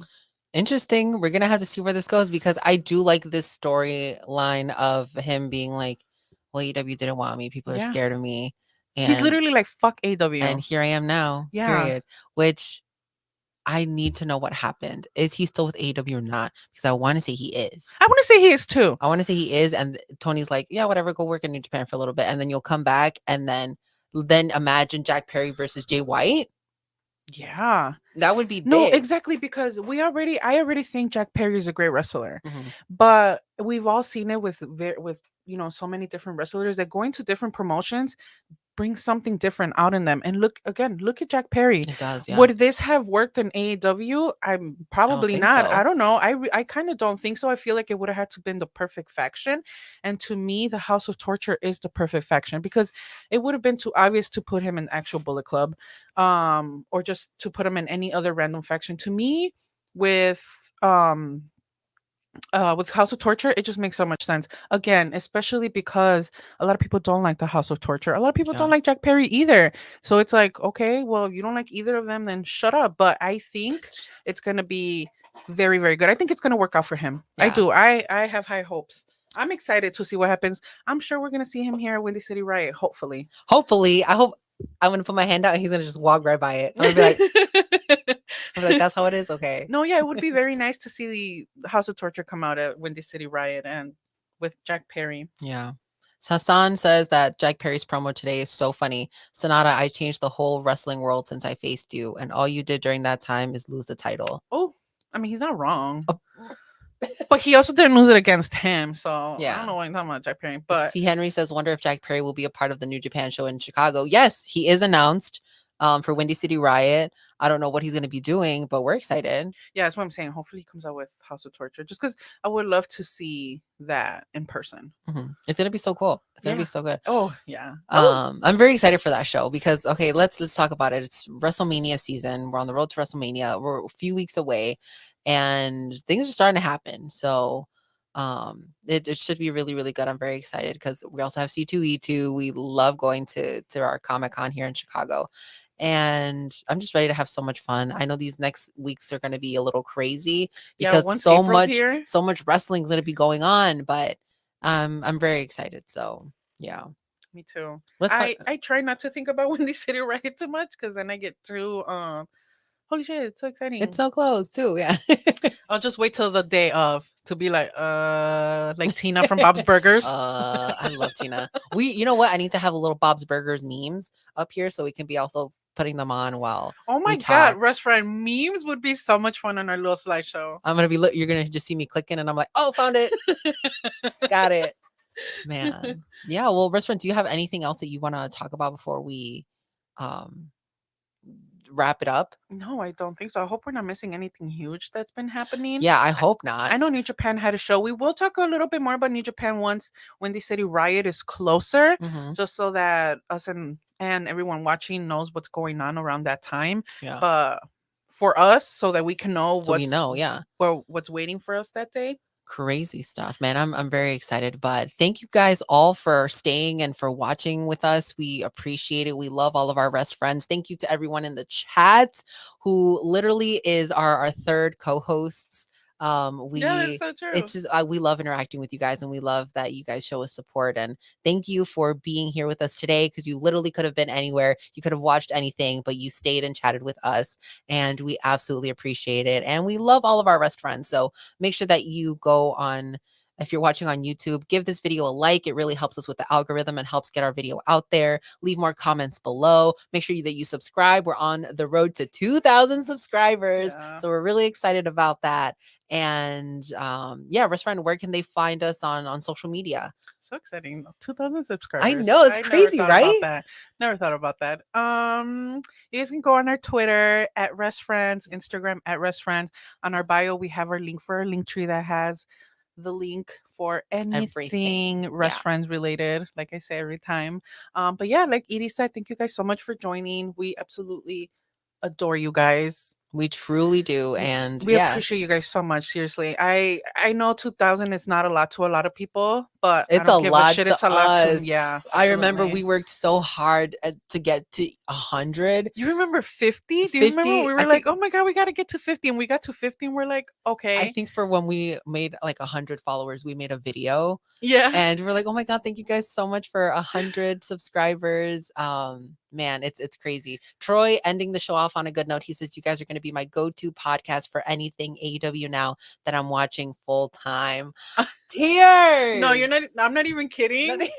Interesting. We're gonna have to see where this goes because I do like this storyline of him being like, "Well, AEW didn't want me. People are yeah, scared of me, he's and literally like, fuck AW. here I am now." Yeah, Period. Which I need to know what happened. Is he still with AEW or not? Because I want to say he is. I want to say he is too. I want to say he is, and Tony's like, "Yeah, whatever. Go work in New Japan for a little bit, and then you'll come back, and then imagine Jack Perry versus Jay White. Yeah. That would be No, big." exactly because I already think Jack Perry is a great wrestler. Mhm. But we've all seen it with so many different wrestlers that going to different promotions bring something different out in them. And look at Jack Perry. It does, yeah. Would this have worked in AEW? I'm I don't probably think not. so. I don't know. I kind of don't think so. I feel like it would have had to been the perfect faction. And to me, the House of Torture is the perfect faction because it would have been too obvious to put him in actual Bullet Club, or just to put him in any other random faction. To me, with um with House of Torture, it just makes so much sense. Again, especially because a lot of people don't like the House of Torture. A lot of people Yeah. don't like Jack Perry either. So it's like, okay, well, you don't like either of them, then shut up. But I think it's gonna be very, very good. I think it's gonna work out for him. I Yeah. do. I have high hopes. I'm excited to see what happens. I'm sure we're gonna see him here at Windy City Riot, hopefully. Hopefully, I hope I'm gonna put my hand out and he's gonna just walk right by it. I'm gonna be like, that's how it is. Okay. No, yeah, it would be very nice to see the House of Torture come out at Windy City Riot and with Jack Perry. Yeah. Hassan says that Jack Perry's promo today is so funny. Sonata, I changed the whole wrestling world since I faced you, and all you did during that time is lose the title. Oh, I mean, he's not wrong. Oh. But he also didn't lose it against him, so I Yeah. don't know why I'm talking about Jack Perry. But C. Henry says, wonder if Jack Perry will be a part of the New Japan show in Chicago. Yes, he is announced for Windy City Riot. I don't know what he's going to be doing, but we're excited. yeah, that's what I'm saying. Hopefully, he comes out with House of Torture, just because I would love to see that in person. It's going to be so cool. It's going to Yeah. be so good. Oh yeah. I'm very excited for that show because okay, let's talk about it. It's WrestleMania season. We're on the road to WrestleMania. We're a few weeks away, and things are starting to happen. So, it should be really really good. I'm very excited because we also have C2E2. We love going to our Comic-Con here in Chicago, and I'm just ready to have so much fun. I know these next weeks are going to be a little crazy Yeah, because once so April's here. much wrestling is going to be going on, but I'm very excited. So yeah. Me too. Let's talk. I try not to think about Windy City Riot too much because then I get too holy shit, it's so exciting. It's so close too. Yeah. I'll just wait till the day of to be like Tina from Bob's Burgers. I love Tina. You know what? I need to have a little Bob's Burgers memes up here so we can be also putting them on while Oh my we god, talk. restaurant memes would be so much fun on our little slideshow. I'm gonna be you're gonna just see me clicking and I'm like, oh, found it. Got it. Man. Yeah. Well, restaurant, do you have anything else that you want to talk about before we wrap it up? No, I don't think so. I hope we're not missing anything huge that's been happening. Yeah, I I, hope not. I know New Japan had a show. We will talk a little bit more about New Japan once Windy City Riot is closer, Hmm. just so that us and everyone watching knows what's going on around that time. Yeah. But for us, so that we can know So we know, yeah. what's waiting for us that day. Crazy stuff, man. I'm very excited. But thank you guys all for staying and for watching with us. We appreciate it. We love all of our rest friends. Thank you to everyone in the chat who literally is our third co-hosts. Yeah, that's We so true. it's just we love interacting with you guys, and we love that you guys show us support. And thank you for being here with us today, because you literally could have been anywhere. You could have watched anything, but you stayed and chatted with us, and we absolutely appreciate it. And we love all of our rest friends. So make sure that you go on, if you're watching on YouTube, give this video a like. It really helps us with the algorithm and helps get our video out there. Leave more comments below. Make sure that you subscribe. We're on the road to 2,000 subscribers. Yeah. So we're really excited about that. And yeah, Rest Friend, where can they find us on social media? So exciting. 2,000 subscribers. I know, it's I never crazy, thought about right? that. Never thought about that. You guys can go on our Twitter at Rest Friends, Yes. Instagram at Rest Friends. On our bio, we have our link for our link tree that has the link for anything Everything. Rest Yeah. Friends related, like I say every time. But yeah, like Edie said, thank you guys so much for joining. We absolutely adore you guys. We truly do. And We yeah, appreciate you guys so much. Seriously, I know 2,000 is not a lot to a lot of people, but I it's a don't give a lot shit. to It's a lot to us. yeah. I remember Absolutely. we worked so hard to get to 100. You remember 50? Do you remember when 50, we I were like, think. oh my god, we got to get to 50, and we got to 50, and we're like, I okay, think for when we made like 100 followers, we made a video, yeah. and we're like, oh my god, thank you guys so much for 100 subscribers. Man, it's crazy. Troy ending the show off on a good note. He says, you guys are going to be my go-to podcast for anything AEW now that I'm watching full time. No, you're not. Tears. I'm not even kidding. Nothing-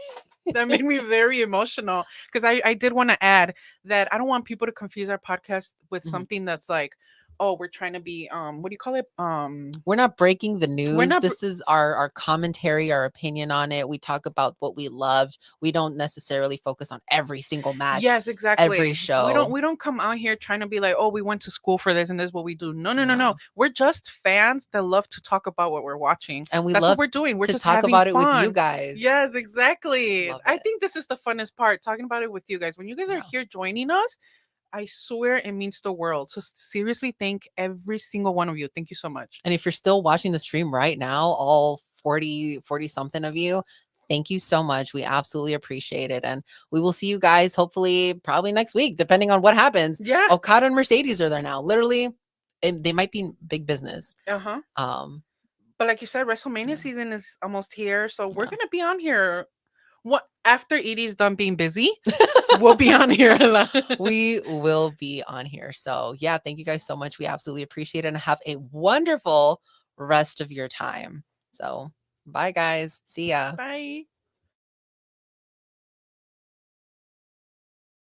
That made me very emotional because I did want to add that I don't want people to confuse our podcast with Mhm. something that's like, oh, we're trying to be what do you call it? We're not breaking the We're news. not. This is our commentary, our opinion on it. We talk about what we loved. We don't necessarily focus on every single match, Yes, every exactly. show. We don't come out here trying to be like, oh, we went to school for this and this is what we do. No, no, no, no. No. We're just fans that love to talk about what we're watching. And we That's what love we're doing. We're to just talk having about it with you fun. guys. Yes, exactly. Love I it. think this is the funnest part, talking about it with you guys. When you guys are Yeah. here joining us, I swear it means the world. So seriously, thank every single one of you. Thank you so much. And if you're still watching the stream right now, all 40 something of you, thank you so much. We absolutely appreciate it. And we will see you guys hopefully probably next week, depending on what happens. Yeah. Okada and Mercedes are there now. Literally, they might be big business. Uh-huh. Um, But like you said, WrestleMania yeah, season is almost here. So we're yeah. gonna be on here. What after Edie's done being busy? We'll be on here a lot. We will be on here. So yeah, thank you guys so much. We absolutely appreciate it, and have a wonderful rest of your time. So bye guys. See ya. Bye.